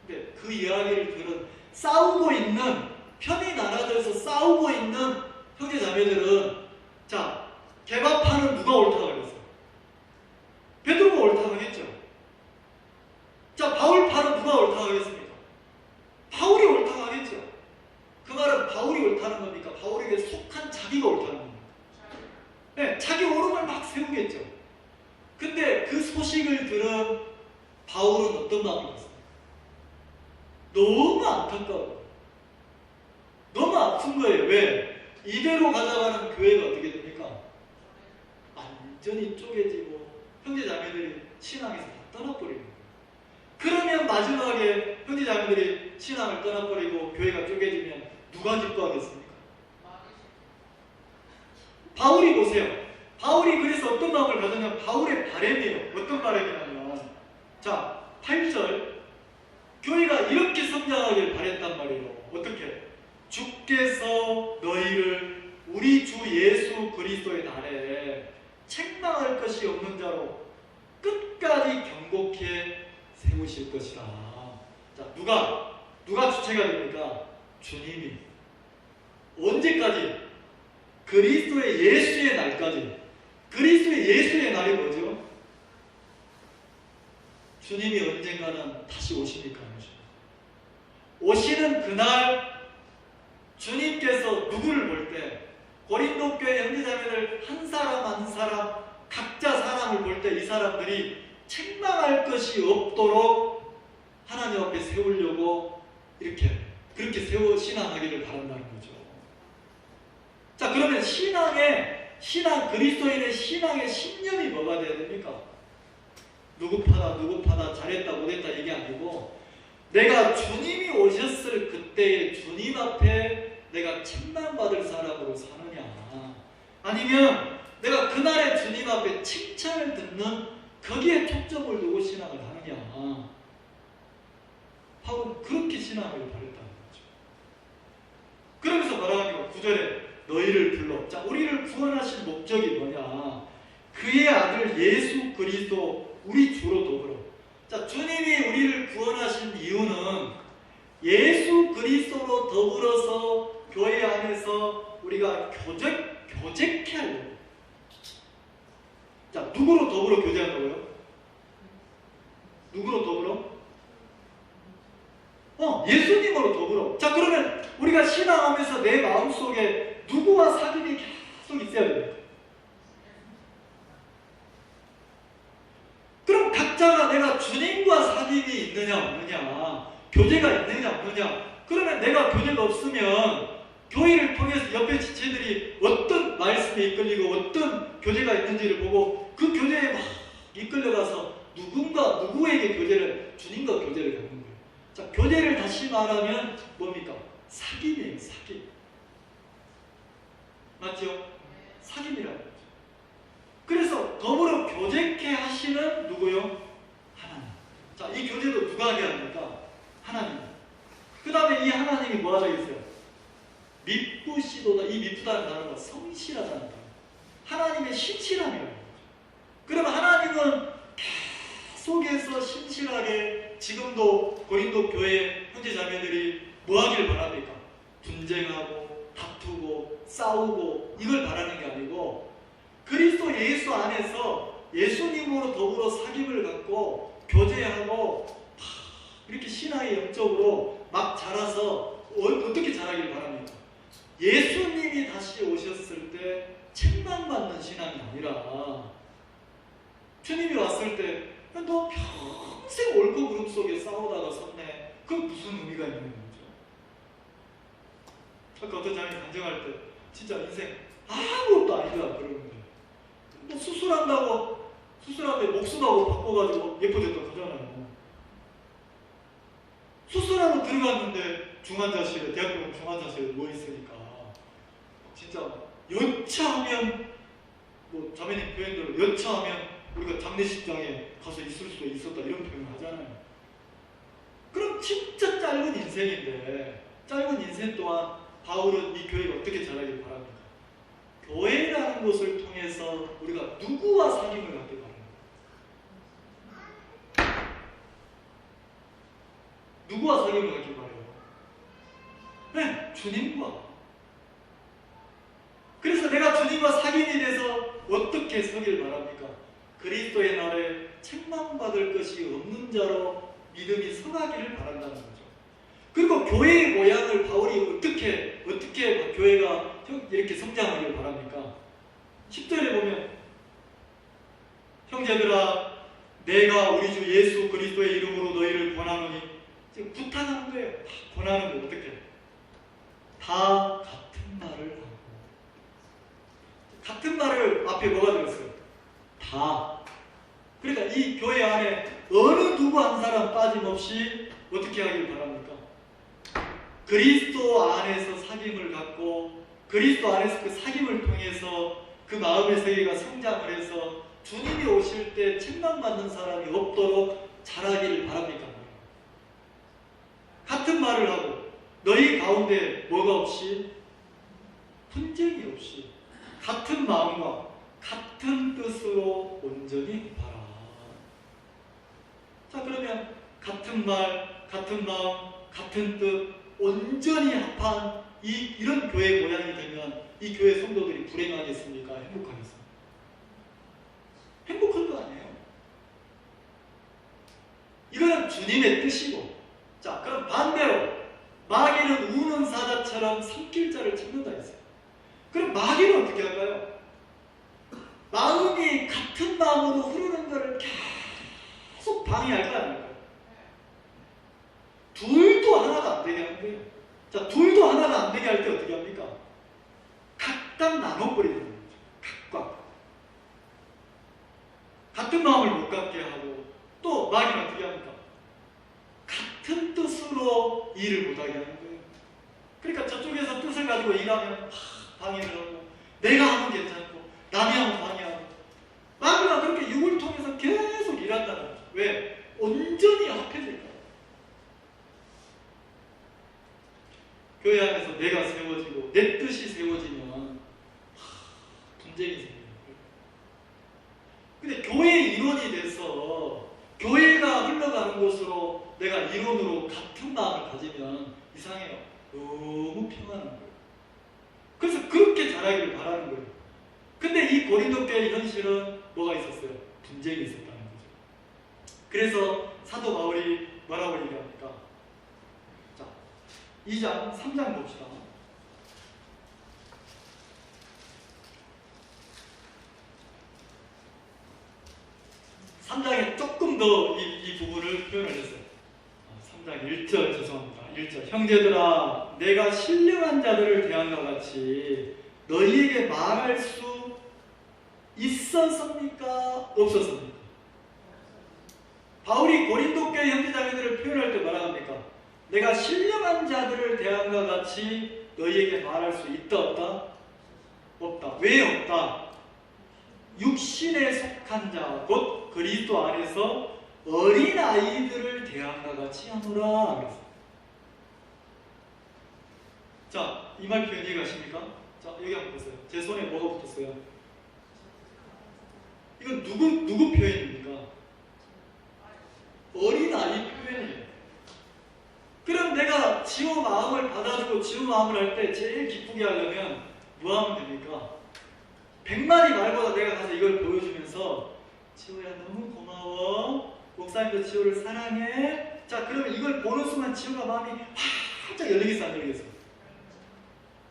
근데 그 이야기를 들은 싸우고 있는, 편이 나눠져서 싸우고 있는 형제 자매들은, 자, 개밥파는 누가 옳다고 그랬어요? 베드로가 옳다고 하겠죠. 자, 바울파는 누가 옳다고 하겠습니까? 바울이 옳다고 하겠죠. 그 말은 바울이 옳다는 겁니까? 바울에게 속한 자기가 옳다는 겁니까? 네, 자기 옳음을 막 세우겠죠. 근데 그 소식을 들은 바울은 어떤 마음이었어요? 너무 안타까워요. 너무 아픈 거예요. 왜? 이대로 가져가는 교회가 어떻게 됩니까? 완전히 쪼개지고 형제 자매들이 신앙에서 다 떠나버리는 거예요. 그러면 마지막에 형제 자매들이 신앙을 떠나버리고 교회가 쪼개지면 누가 기뻐하겠습니까? 바울이 보세요. 바울이 그래서 어떤 마음을 가졌냐면 바울의 바람이에요. 어떤 바람이냐면, 자, 8절, 교회가 이렇게 성장하길 바랬단 말이에요. 어떻게? 주께서 너희를 우리 주 예수 그리스도의 날에 책망할 것이 없는 자로 끝까지 경고케 세우실 것이라. 자, 누가 주체가 됩니까? 주님이. 언제까지? 그리스도의 예수의 날까지. 그리스도의 예수의 날이 뭐죠? 주님이 언젠가는 다시 오시니까 오시는 그날 주님께서 누구를 볼 때, 고린도 교회 형제자매들 한 사람 한 사람 각자 사람을 볼 때 이 사람들이 책망할 것이 없도록 하나님 앞에 세우려고 그렇게 신앙하기를 바란다는 거죠. 자, 그러면 그리스도인의 신앙의 신념이 뭐가 돼야 됩니까? 누구 파다 잘했다 못했다 이게 아니고, 내가 주님이 오셨을 그때의 주님 앞에 내가 책망받을 사람으로 사느냐, 아니면 내가 그날의 주님 앞에 칭찬을 듣는 거기에 초점을 두고 신앙을 하느냐. 바울은 그렇게 신앙을 바랬다는 거죠. 그러면서 말하는 9절에 너희를 불러. 자, 우리를 구원하신 목적이 뭐냐? 그의 아들 예수 그리스도 우리 주로 더불어. 자, 주님이 우리를 구원하신 이유는 예수 그리스도로 더불어서 교회 안에서 우리가 교제케 하려고. 자, 누구로 더불어 교제한다고요? 누구로 더불어? 예수님으로 더불어. 자, 그러면 우리가 신앙하면서 내 마음속에 누구와 사귐이 계속 있어야 됩니까? 그럼 각자가 내가 주님과 사귐이 있느냐 없느냐, 교제가 있느냐 없느냐. 그러면 내가 교제가 없으면 교회를 통해서 옆에 지체들이 어떤 말씀에 이끌리고 어떤 교제가 있는지를 보고 그 교제에 막 이끌려가서 누구에게 주님과 교제를 갖는 거예요. 자, 교제를 다시 말하면 뭡니까? 사귐이에요. 사귐. 맞죠? 사귐이라는 거죠. 그래서 더불어 교제케 하시는 누구요? 하나님. 자, 이 교제도 누가 하게 합니까? 하나님. 그 다음에 이 하나님이 뭐 하자겠어요? 미쁘시도다. 이 미쁘다는 단어가 성실하다는 단어. 하나님의 신실함이라는 거죠. 그러면 하나님은 계속해서 신실하게 지금도 고린도 교회 형제 자매들이 뭐 하기를 바랍니까? 분쟁하고 다투고 싸우고 이걸 바라는 게 아니고, 그리스도 예수 안에서 예수님으로 더불어 사귐을 갖고 교제하고 이렇게 신앙의 영적으로 막 자라서 어떻게 자라기를 바랍니까? 예수님이 다시 오셨을 때 책망받는 신앙이 아니라, 주님이 왔을 때 너 평생 옳고 그름 속에 싸우다가 섰네. 그건 무슨 의미가 있는 거죠? 아까 어떤 사람이 간증할 때 진짜 인생 아무것도 아니다 그러는데 뭐 수술하는데 목숨하고 바꿔가지고 예뻐졌다고 하잖아요. 수술하러 들어갔는데 중환자실에, 대학병원 중환자실에 누워있으니까 진짜 여차하면 뭐 자매님 표현대로 여차하면 우리가 장례식장에 가서 있을 수도 있었다 이런 표현을 하잖아요. 그럼 진짜 짧은 인생인데 짧은 인생 동안 바울은 이 교회가 어떻게 자라길 바랍니까? 교회라는 것을 통해서 우리가 누구와 사귐을 갖길 바랍니까? 누구와 사귐을 갖길 바라요? 네, 주님과. 그래서 내가 주님과 사귐이 돼서 어떻게 서길 바랍니까? 그리스도의 날에 책망받을 것이 없는 자로 믿음이 성하기를 바란다는 거죠. 그리고 교회의 모양을 바울이 어떻게 교회가 이렇게 성장하기를 바랍니까? 10절에 보면 형제들아 내가 우리 주 예수 그리스도의 이름으로 너희를 권하노니 지금 부탁하는 거예요. 다 권하는 거 어떻게? 다 같은 말을 하고 같은 말을 앞에 뭐가 들었어요? 다. 그러니까 이 교회 안에 어느 누구 한 사람 빠짐없이 어떻게 하길 바랍니까? 그리스도 안에서 사귐을 갖고 그리스도 안에서 그 사귐을 통해서 그 마음의 세계가 성장을 해서 주님이 오실 때 책망받는 사람이 없도록 자라기를 바랍니까? 같은 말을 하고 너희 가운데 뭐가 없이? 분쟁이 없이 같은 마음과 같은 뜻으로 온전히 봐라. 자, 그러면 같은 말, 같은 마음, 같은 뜻, 온전히 합한 이런 교회 모양이 되면 이 교회 성도들이 불행하겠습니까? 행복하겠습니까? 행복한 거 아니에요. 이거는 주님의 뜻이고, 자, 그럼 반대로 마귀는 우는 사자처럼 삼킬 자를 찾는다 했어요. 그럼 마귀는 어떻게 할까요? 마음이 같은 마음으로 흐르는 것을 계속 방해할 거 아닙니까? 둘도 하나가 안 되게 하는 거예요. 자, 둘도 하나가 안 되게 할 때 어떻게 합니까? 각각 나눠버리는 거죠. 각각. 같은 마음을 못 갖게 하고 또 마귀는 어떻게 합니까? 같은 뜻으로 일을 못하게 하는 거예요. 그러니까 저쪽에서 뜻을 가지고 일하면 방해를 하고 내가 하면 괜찮고 남이 하면 방해하고 마귀가 그렇게 육을 통해서 계속 일한다는 거죠. 왜? 온전히 합해질까? 교회 안에서 내가 세워지고 내 뜻이 세워지면 분쟁이 생겨요. 근데 교회의 일원이 돼서 교회가 흘러가는 곳으로 내가 일원으로 같은 마음을 가지면 이상해요. 너무 평안한 거예요. 그래서 그렇게 자라기를 바라는 거예요. 근데 이 고린도 교회의 현실은 뭐가 있었어요? 분쟁이 있었다는 거죠. 그래서 사도 바울이 뭐라고 얘기합니까? 자, 2장, 3장 봅시다. 3장에 조금 더 이 부분을 표현을 했어요. 3장 1절 죄송합니다. 1절 형제들아 내가 신령한 자들을 대한과 같이 너희에게 말할 수 있었습니까? 없었습니까? 바울이 고린도 교회 형제자매들을 표현할 때 뭐라 합니까? 내가 신령한 자들을 대한과 같이 너희에게 말할 수 있다 없다? 없다. 왜 없다? 육신에 속한 자 곧 그리스도 안에서 어린아이들을 대함과 같이 하노라 하겠습니다. 자, 이 말 표현 이해가십니까? 자, 여기 한번 보세요. 제 손에 뭐가 붙었어요? 이건 누구 표현입니까? 어린아이 표현이에요. 그럼 내가 지호 마음을 받아주고 지호 마음을 할 때 제일 기쁘게 하려면 뭐 하면 됩니까? 100마디 말보다 내가 가서 이걸 보여주면서 지호야 너무 고마워. 목사님도 지호를 사랑해. 자, 그러면 이걸 보는 순간 지호가 마음이 활짝 열리겠어 안 열리겠어?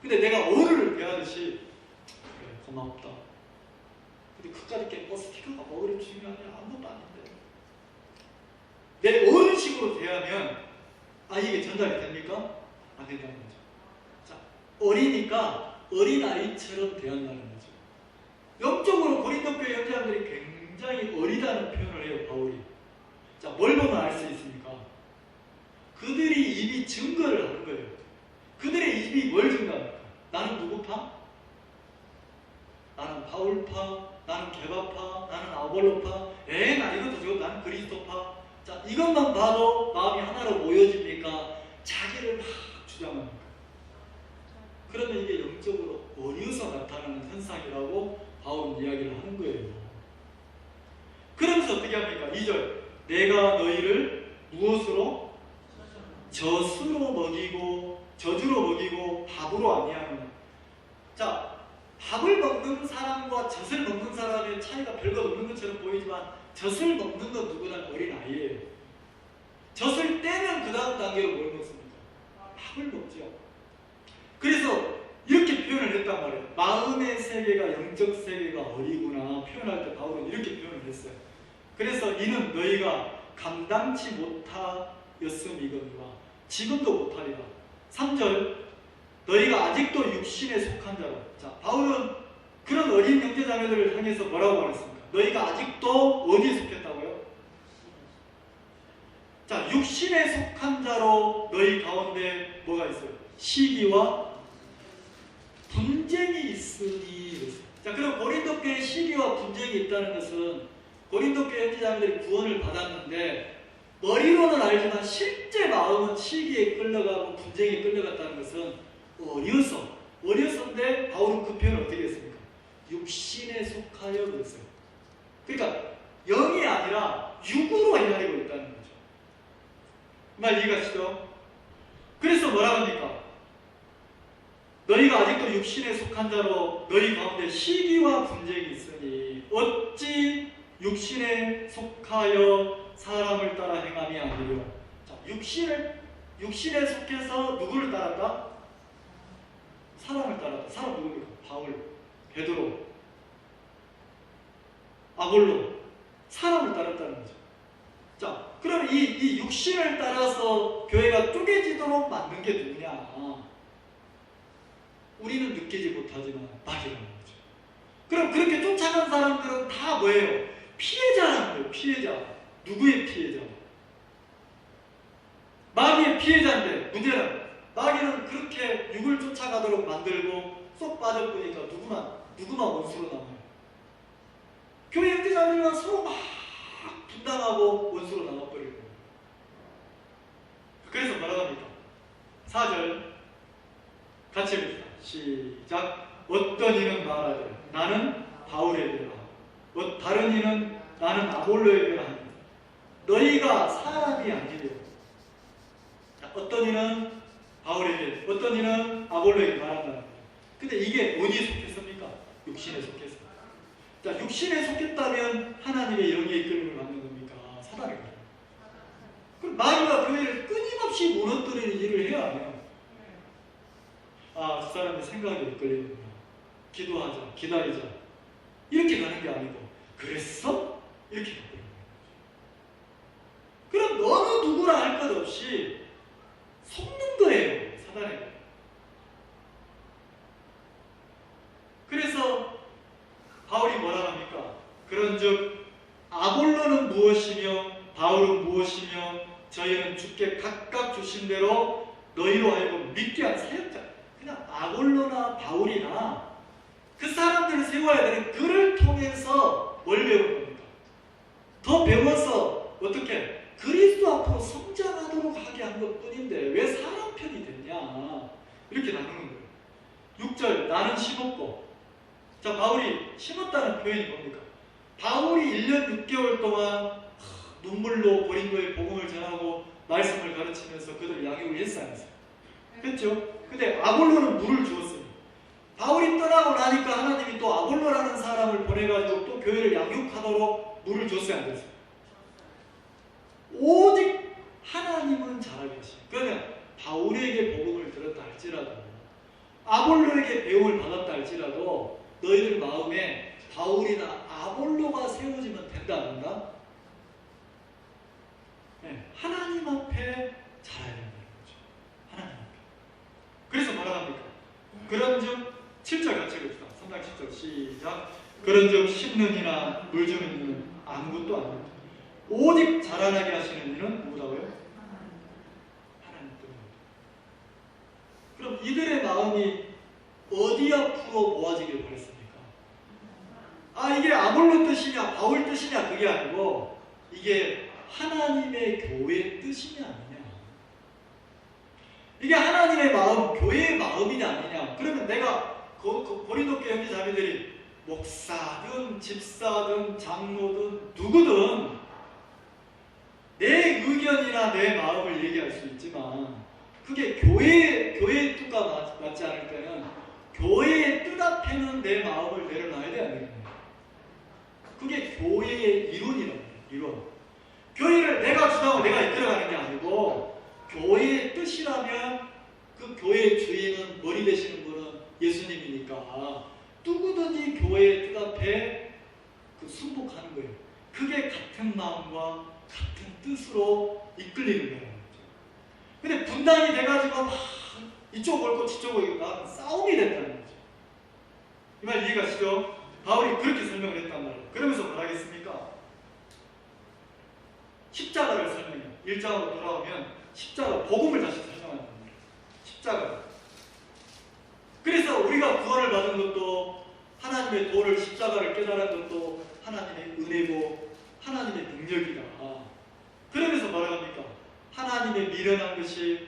근데 내가 어른을 대하듯이 그래 고맙다. 근데 그까짓 게 뭐 스티커가 뭐 그리 중요하냐? 아무것도 아닌데. 내 어른식으로 대하면 이게 전달이 됩니까? 안 된다는 거죠. 자, 어리니까 어린아이처럼 대한다는 거죠. 영적으로 고린도 교회 형제자들이 굉장히 어리다는 표현을 해요, 바울이. 자, 뭘 보면 알 수 있습니까? 그들이 입이 증거를 하는 거예요. 그들의 입이 뭘 증거합니까? 나는 누구파? 나는 바울파, 나는 게바파, 나는 아볼로파, 나 이것도 저것도 나는 그리스도파. 자, 이것만 봐도 마음이 하나로 모여집니까? 자기를 막 주장합니까? 그러면 이게 영적으로 어려서 나타나는 현상이라고 바울은 이야기를 하는 거예요. 그러면서 어떻게 합니까? 2절, 내가 너희를 무엇으로? 젖으로 먹이고 저주로 먹이고 밥으로 아니하느냐. 자, 밥을 먹는 사람과 젖을 먹는 사람의 차이가 별거 없는 것처럼 보이지만 젖을 먹는 건 누구나 어린아이예요. 젖을 떼면 그 다음 단계로 뭘 먹습니까? 밥을 먹죠. 그래서 이렇게 표현을 했단 말이에요. 마음의 세계가 영적 세계가 어리구나 표현할 때 바울은 이렇게 표현을 했어요. 그래서 이는 너희가 감당치 못하였음이거니와 지금도 못하리라. 3절, 너희가 아직도 육신에 속한 자라. 자, 바울은 그런 어린 형제자매들을 향해서 뭐라고 말했습니까? 너희가 아직도 어디에 속했다고요? 자, 육신에 속한 자로 너희 가운데 뭐가 있어요? 시기와 분쟁이 있으니. 자, 그럼 고린도 교회에 시기와 분쟁이 있다는 것은 고린도 교회 형제자매들이 구원을 받았는데 머리로는 알지만 실제 마음은 시기에 끌려가고 분쟁에 끌려갔다는 것은 어려서인데 바울은 그 표현을 어떻게 했습니까? 육신에 속하여 그랬어요. 그러니까 영이 아니라 육으로 헤아리고 있다는 거죠. 말 이해가시죠? 그래서 뭐라고 합니까? 너희가 아직도 육신에 속한 자로 너희 가운데 시기와 분쟁이 있으니 어찌 육신에 속하여 사람을 따라 행함이 아니려. 자, 육신에 속해서 누구를 따랐다? 사람을 따랐다. 사람 누굽니까? 바울, 베드로, 아볼로. 사람을 따랐다는 거죠. 자, 그럼 이 육신을 따라서 교회가 쪼개지도록 만든 게 누구냐? 우리는 느끼지 못하지만 마귀라는 거죠. 그럼 그렇게 쫓아간 사람들은 다 뭐예요? 피해자라는 거예요. 피해자. 누구의 피해자? 마귀의 피해자인데 문제는 마귀는 그렇게 육을 쫓아가도록 만들고 쏙 빠져보니까 누구만 원수로 남아요. 교회 형제자매들만 서로 막 분당하고 원수로 남아버리는 거예요. 그래서 뭐라고 합니까? 4절 같이 읽읍시다. 시작. 어떤 이는 말하되 나는 바울에게라 하고 다른 이는 나는 아볼로에게라 하니 너희가 사람이 아니려. 어떤 이는 바울에게 어떤 이는 아볼로에게 말한다는 거예요. 근데 이게 어디에 속했습니까? 육신에 속했습니다. 자, 육신에 속했다면 하나님의 영의 이끌림을 받는 겁니까? 사단의 거예요. 그럼 마귀가 교회를 끊임없이 무너뜨리는 일을 해야 안 해요. 저 사람의 생각에 이끌리는구나. 기도하자, 기다리자. 이렇게 가는 게 아니고 그랬어? 이렇게 가는 거예요. 그럼 너는 누구라 할 것 없이 속는 거예요. 사단에. 그래서 바울이 뭐라 합니까? 그런즉 아볼로는 무엇이며 바울은 무엇이며 저희는 주께 각각 주신 대로 너희로 하여금 믿게 한 사역자. 그냥 아볼로나 바울이나 그 사람들을 세워야 되는 그를 통해서 뭘 배우는 겁니까? 더 배워서 어떻게? 그리스도 앞으로 성장하도록 하게 한 것뿐인데 왜 사람 편이 됐냐? 이렇게 나누는 거예요. 6절 나는 심었고. 자, 바울이 심었다는 표현이 뭡니까? 바울이 1년 6개월 동안 눈물로 고린도에 복음을 전하고 말씀을 가르치면서 그들을 양육을 했어요, 안 했어요? 했죠? 근데 아볼로는 물을 주었어요. 바울이 떠나고 나니까 하나님이 또 아볼로라는 사람을 보내가지고 또 교회를 양육하도록 물을 줬어요, 안 줬어요? 오직 하나님은 잘하게 하시죠. 그러면 바울에게 복음을 들었다 할지라도 아볼로에게 배움을 받았다 할지라도 너희들 마음에 바울이나 아볼로가 세워지면 된다 안 된다? 네, 하나님 앞에 자라야 된다는 거죠. 하나님 앞에. 그래서 뭐라 합니까? 그런즉 7절 같이 읽읍시다. 3장 7절 시작. 그런즉 심는이나 물 주는 이는 아무것도 아닙니다. 오직 자라나게 하시는 이는 누구라고요? 하나님 때문입니다. 그럼 이들의 마음이 어디 앞으로 모아지길 바랬습니까? 아, 이게 아볼로 뜻이냐 바울 뜻이냐 그게 아니고 이게 하나님의 교회의 뜻이냐 아니냐. 이게 하나님의 마음, 교회의 마음이냐 아니냐. 그러면 내가 고린도 교회 형제 자매들이 목사든 집사든 장로든 누구든 내 의견이나 내 마음을 얘기할 수 있지만 그게 교회의 뜻과 맞지 않을 때는 교회의 뜻 앞에는 내 마음을 내려놔야 돼, 안 되겠냐. 그게 교회의 이론이라고 해요. 이론. 교회를 내가 주장하고 내가 이끌어가는 게 아니고 교회의 뜻이라면 그 교회의 주인은 머리 되시는 분은 예수님이니까 누구든지 교회의 뜻 앞에 그 순복하는 거예요. 그게 같은 마음과 같은 뜻으로 이끌리는 거예요. 근데 분당이 돼가지고 막 이쪽 옳고 저쪽 옳고 싸움이 된다는 거죠. 이 말 이해가시죠? 바울이 그렇게 설명을 했단 말이에요. 그러면서 뭘 하겠습니까? 십자가를 설명해요. 1장으로 돌아오면 십자가, 복음을 다시 설명한단 말이에요. 십자가. 그래서 우리가 구원을 받은 것도 하나님의 도를, 십자가를 깨달은 것도 하나님의 은혜고 하나님의 능력이다. 그러면서 뭐라 합니까? 하나님의 미련한 것이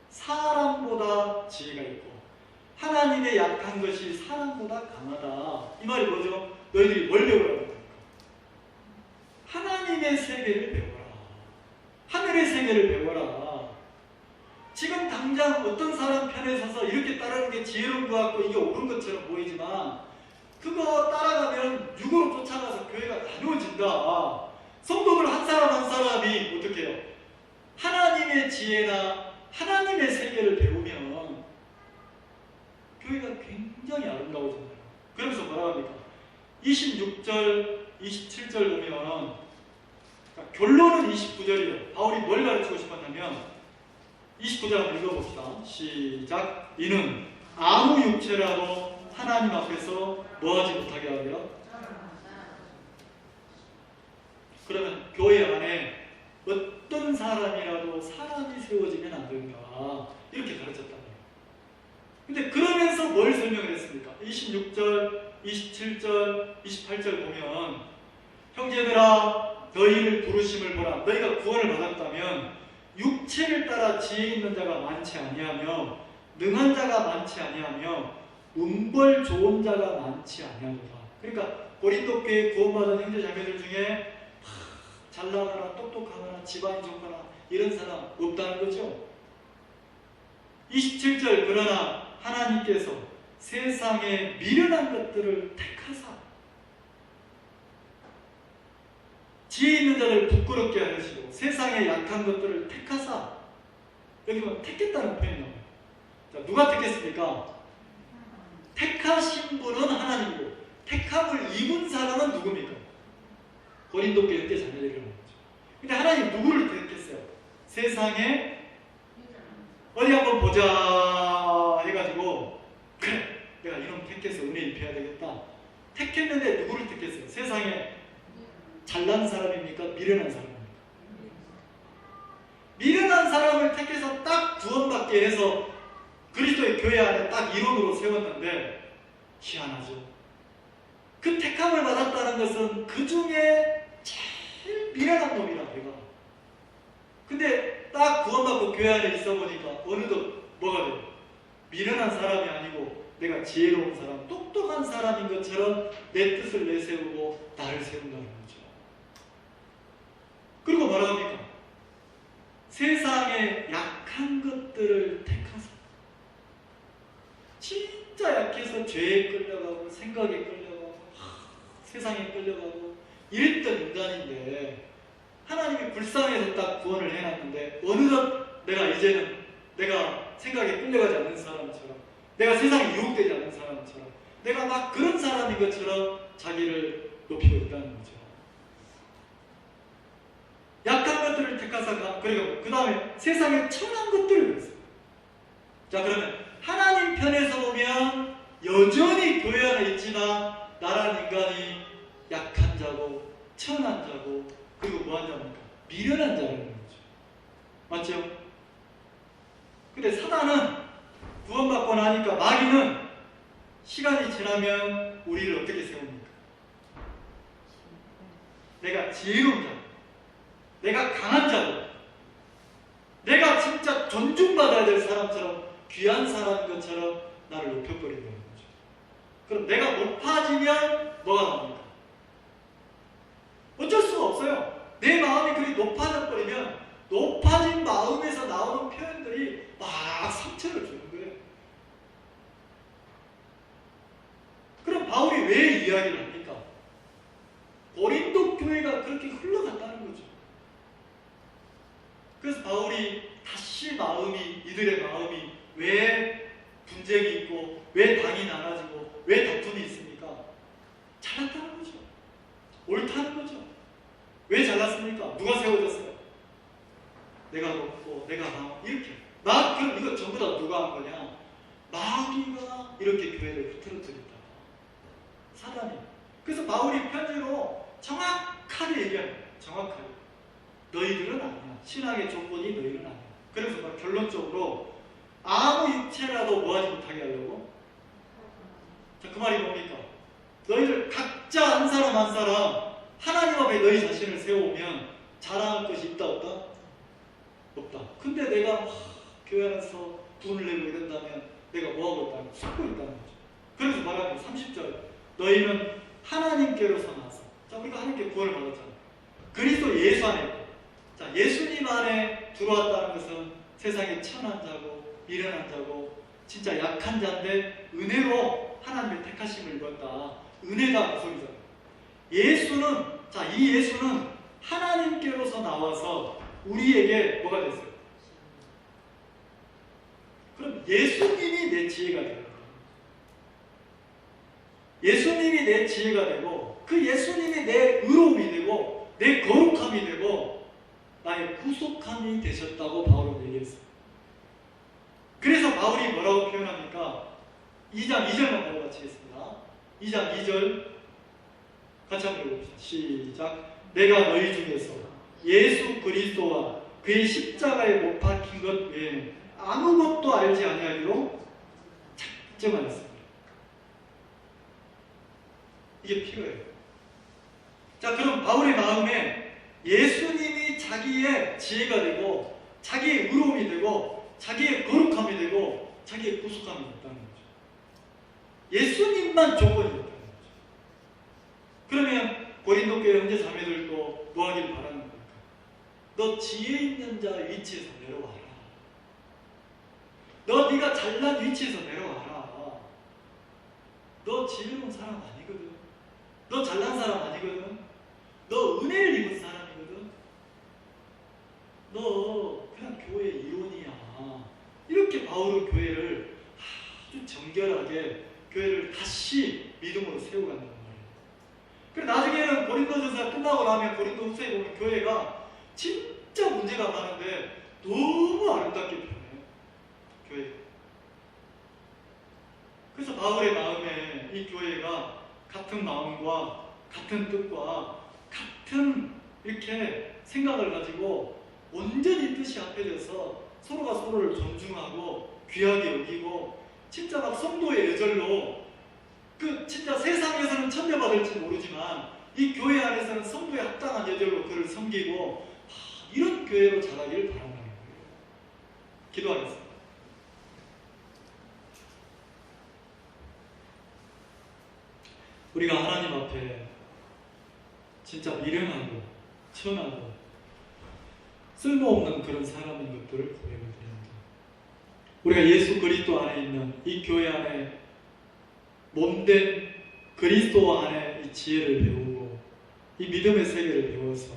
사람보다 지혜가 있고 하나님의 약한 것이 사람보다 강하다. 이 말이 뭐죠? 너희들이 뭘 배우라고 합니까? 하나님의 세계를 배워라. 하늘의 세계를 배워라. 지금 당장 어떤 사람 편에 서서 이렇게 따르는 게 지혜로운 것 같고 이게 옳은 것처럼 보이지만 그거 따라가면 육으로 쫓아가서 교회가 다녀진다. 성도들 한 사람 한 사람이 어떻게 해요? 하나님의 지혜나 하나님의 세계를 배우면 교회가 굉장히 아름다워진다. 그러면서 뭐라 합니까? 26절, 27절 보면 결론은 29절이에요. 바울이 뭘 가르치고 싶었냐면 29절 한번 읽어봅시다. 시작. 이는 아무 육체라도 하나님 앞에서 뭐하지 못하게 하리라. 그러면 교회 안에 어떤 사람이라도 사람이 세워지면 안 된다. 이렇게 가르쳤단 말이에요. 근데 그러면서 뭘 설명을 했습니까? 26절, 27절, 28절 보면 형제들아 너희를 부르심을 보라. 너희가 구원을 받았다면 육체를 따라 지혜 있는 자가 많지 아니하며 능한 자가 많지 아니하며 음벌 좋은 자가 많지 아니하도다. 그러니까 고린도 교회 구원받은 형제 자매들 중에 잘나거나 똑똑하거나 집안이 좋거나 이런 사람 없다는 거죠. 27절 그러나 하나님께서 세상에 미련한 것들을 택하사 지혜 있는 자를 부끄럽게 하시고 세상에 약한 것들을 택하사 여기 보면 택했다는 표현이 나와요. 자, 누가 택했습니까? 택하신 분은 하나님이고 택함을 입은 사람은 누굽니까? 고린도 교회 형제 자매들이라는 거죠. 근데 하나님 누구를 택했어요? 세상에 어디 한번 보자 해가지고 그래 내가 이놈 택해서 은혜 입혀야 되겠다. 택했는데 누구를 택했어요? 세상에 잘난 사람입니까? 미련한 사람입니까? 미련한 사람을 택해서 딱 구원받게 해서 그리스도의 교회 안에 딱 이론으로 세웠는데 희한하죠. 그 택함을 받았다는 것은 그 중에 제일 미련한 놈이라 내가. 근데 딱 구원받고 교회 안에 있어 보니까 어느덧 뭐가 돼요? 미련한 사람이 아니고 내가 지혜로운 사람, 똑똑한 사람인 것처럼 내 뜻을 내세우고 나를 세운다는 거죠. 그리고 뭐라 합니까? 세상에 약한 것들을 택하사 진짜 약해서 죄에 끌려가고 생각에 끌려가고 세상에 끌려가고 이랬던 인간인데 하나님이 불쌍해서 딱 구원을 해놨는데 어느덧 내가 이제는 내가 생각에 끌려가지 않는 사람처럼 내가 세상에 유혹되지 않는 사람처럼 내가 막 그런 사람인 것처럼 자기를 높이고 있다는 거죠. 약한 것들을 하나님을 택하사 그리고 그 다음에 세상에 천한 것들을 그랬어요. 자, 그러면 하나님 편에서 보면 여전히 교회 안에 있지만 나란 인간이 약한 자고 천한 자고 그리고 뭐한 자입니까? 미련한 자라는 거죠. 맞죠? 근데 사단은 구원받고 나니까, 마귀는 시간이 지나면 우리를 어떻게 세웁니까? 내가 지혜로운 자, 내가 강한 자, 내가 진짜 존중받아야 될 사람처럼, 귀한 사람인 것처럼 나를 높여버린다는 거죠. 그럼 내가 높아지면 뭐가 나옵니까? 어쩔 수가 없어요. 내 마음이 그리 높아져 버리면 높아진 마음에서 나오는 표현들이 막 상처를 주는 거예요. 그럼 바울이 왜 이야기를 합니까? 고린도 교회가 그렇게 흘러갔다는 거죠. 그래서 바울이 다시 이들의 마음이 왜 분쟁이 있고 왜 당이 나눠지고 왜 다툼이 있습니까? 잘났다는 거죠. 옳다는 거죠. 왜 잘났습니까? 누가 세워졌어요? 내가 높고 내가 막 이렇게 그럼 이거 전부 다 누가 한 거냐? 마귀가 이렇게 교회를 흐트러뜨렸다. 사단이. 그래서 바울이 편지로 정확하게 얘기합니다. 정확하게. 너희들은 아니야. 신앙의 조건이 너희는 아니야. 그래서 결론적으로 아무 육체라도 뭐하지 못하게 하려고. 자, 그 말이 뭡니까? 너희들 각자 한 사람 한 사람 하나님 앞에 너희 자신을 세우면 자랑할 것이 있다 없다? 없다. 근데 내가 교회 안에서 돈을 내고 이런다면 내가 뭐하고 있다는 거죠? 속고 있다는 거죠. 그래서 말하는 30절 너희는 하나님께로서 나서, 자, 우리가 하나님께 구원을 받았잖아. 그리스도 예수 안에 있고, 자, 예수님 안에 들어왔다는 것은 세상에 천한 자고 미련한 자고 진짜 약한 자인데 은혜로 하나님의 택하심을 입었다. 은혜다 그 소리잖아. 예수는, 자, 이 예수는 하나님께로서 나와서 우리에게 뭐가 됐어요? 그럼 예수님이 내 지혜가 되는 거예요. 예수님이 내 지혜가 되고 그 예수님이 내 의로움이 되고 내 거룩함이 되고 나의 구속함이 되셨다고 바울은 얘기했어요. 그래서 바울이 뭐라고 표현합니까? 2장 2절만 바로 같이 하겠습니다. 2장 2절 같이 한번 읽어봅시다. 시작. 내가 너희 중에서 예수 그리스도와 그의 십자가에 못 박힌 것 외에는 아무것도 알지 아니하기로 작정하였습니다. 이게 필요해요. 자, 그럼 바울의 마음에 예수님이 자기의 지혜가 되고 자기의 의로움이 되고 자기의 거룩함이 되고 자기의 구속함이 있다는 거죠. 예수님만 조건이 있다는 거죠. 그러면 고린도 교회 형제 자매들도 뭐 하길 바라는 겁니까? 너 지혜 있는 자 위치에서 내려와라. 너 네가 잘난 위치에서 내려와라. 너 지혜로운 사람 아니거든. 너 잘난 사람 아니거든. 너 은혜를 입은 사람이거든. 너 그냥 교회 이론이야. 이렇게 바울은 교회를 아주 정결하게 교회를 다시 믿음으로 세워간단 말이에요. 그리고 나중에는 고린도전서 끝나고 나면 고린도 후서에 보면 교회가 진짜 문제가 많은데 너무 아름답게 변해요. 교회가. 그래서 바울의 마음에 이 교회가 같은 마음과 같은 뜻과 같은 이렇게 생각을 가지고 온전히 뜻이 합해져서 서로가 서로를 존중하고 귀하게 여기고 진짜 막 성도의 예절로 그 진짜 세상에서는 천대받을지 모르지만 이 교회 안에서는 성도의 합당한 예절로 그를 섬기고 이런 교회로 자라기를 바란다는 거예요. 기도하겠습니다. 우리가 하나님 앞에 진짜 미련하고 천하고 쓸모없는 그런 사람인 것들을 고백을 드립니다. 우리가 예수 그리스도 안에 있는 이 교회 안에 몸된 그리스도 안에 이 지혜를 배우고 이 믿음의 세계를 배워서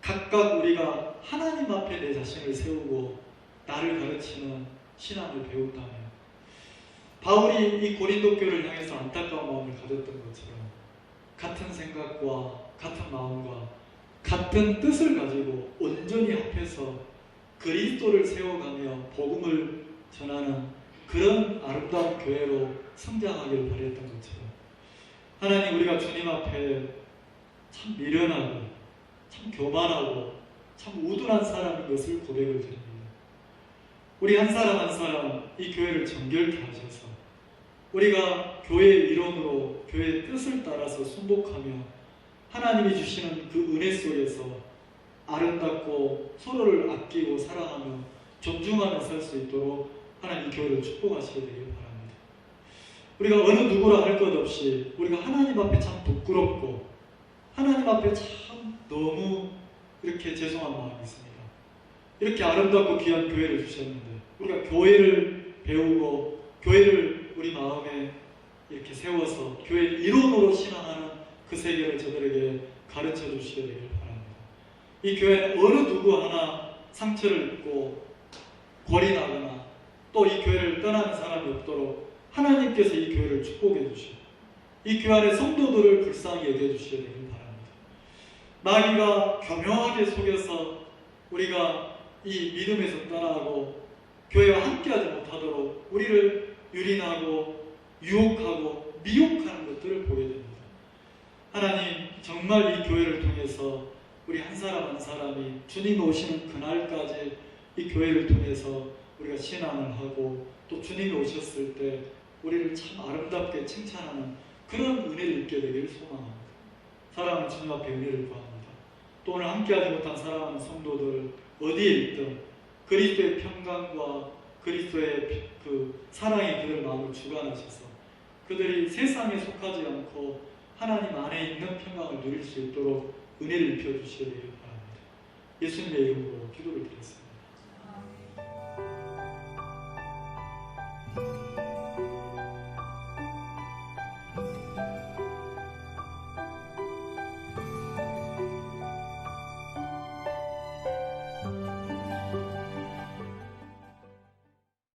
각각 우리가 하나님 앞에 내 자신을 세우고 나를 가르치는 신앙을 배웠다면 바울이 이 고린도 교회를 향해서 안타까운 마음을 가졌던 것처럼 같은 생각과 같은 마음과 같은 뜻을 가지고 온전히 합해서 그리스도를 세워가며 복음을 전하는 그런 아름다운 교회로 성장하기를 바랬던 것처럼 하나님, 우리가 주님 앞에 참 미련하고 참 교만하고 참 우둔한 사람인 것을 고백을 드립니다. 우리 한 사람 한 사람 이 교회를 정결케 하셔서 우리가 교회의 이론으로 교회의 뜻을 따라서 순복하며 하나님이 주시는 그 은혜 속에서 아름답고 서로를 아끼고 사랑하며 존중하며 살 수 있도록 하나님 이 교회를 축복하셔야 되길 바랍니다. 우리가 어느 누구라 할 것 없이 우리가 하나님 앞에 참 부끄럽고 하나님 앞에 참 너무 이렇게 죄송한 마음이 있습니다. 이렇게 아름답고 귀한 교회를 주셨는데 우리가 교회를 배우고 교회를 우리 마음에 이렇게 세워서 교회 이론으로 신앙하는 그 세계를 저들에게 가르쳐 주셔야 되길 바랍니다. 이 교회는 어느 누구 하나 상처를 입고 골이 나거나 또 이 교회를 떠나는 사람이 없도록 하나님께서 이 교회를 축복해 주시고 이 교회 안에 성도들을 불쌍히 여겨 주셔야 되길 바랍니다. 마귀가 교묘하게 속여서 우리가 이 믿음에서 떠나고 교회와 함께하지 못하도록 우리를 유린하고 유혹하고 미혹하는 것들을 보게 됩니다. 하나님, 정말 이 교회를 통해서 우리 한 사람 한 사람이 주님 오시는 그날까지 이 교회를 통해서 우리가 신앙을 하고 또 주님이 오셨을 때 우리를 참 아름답게 칭찬하는 그런 은혜를 입게 되기를 소망합니다. 사랑하는 주님 앞에 은혜를 구합니다. 또 오늘 함께하지 못한 사랑하는 성도들 어디에 있든 그리스도의 평강과 그리스도의 그 사랑이 그들 마음을 주관하셔서 그들이 세상에 속하지 않고 하나님 안에 있는 평강을 누릴 수 있도록 은혜를 입혀주셔야 되길 바랍니다. 예수님의 이름으로 기도를 드렸습니다.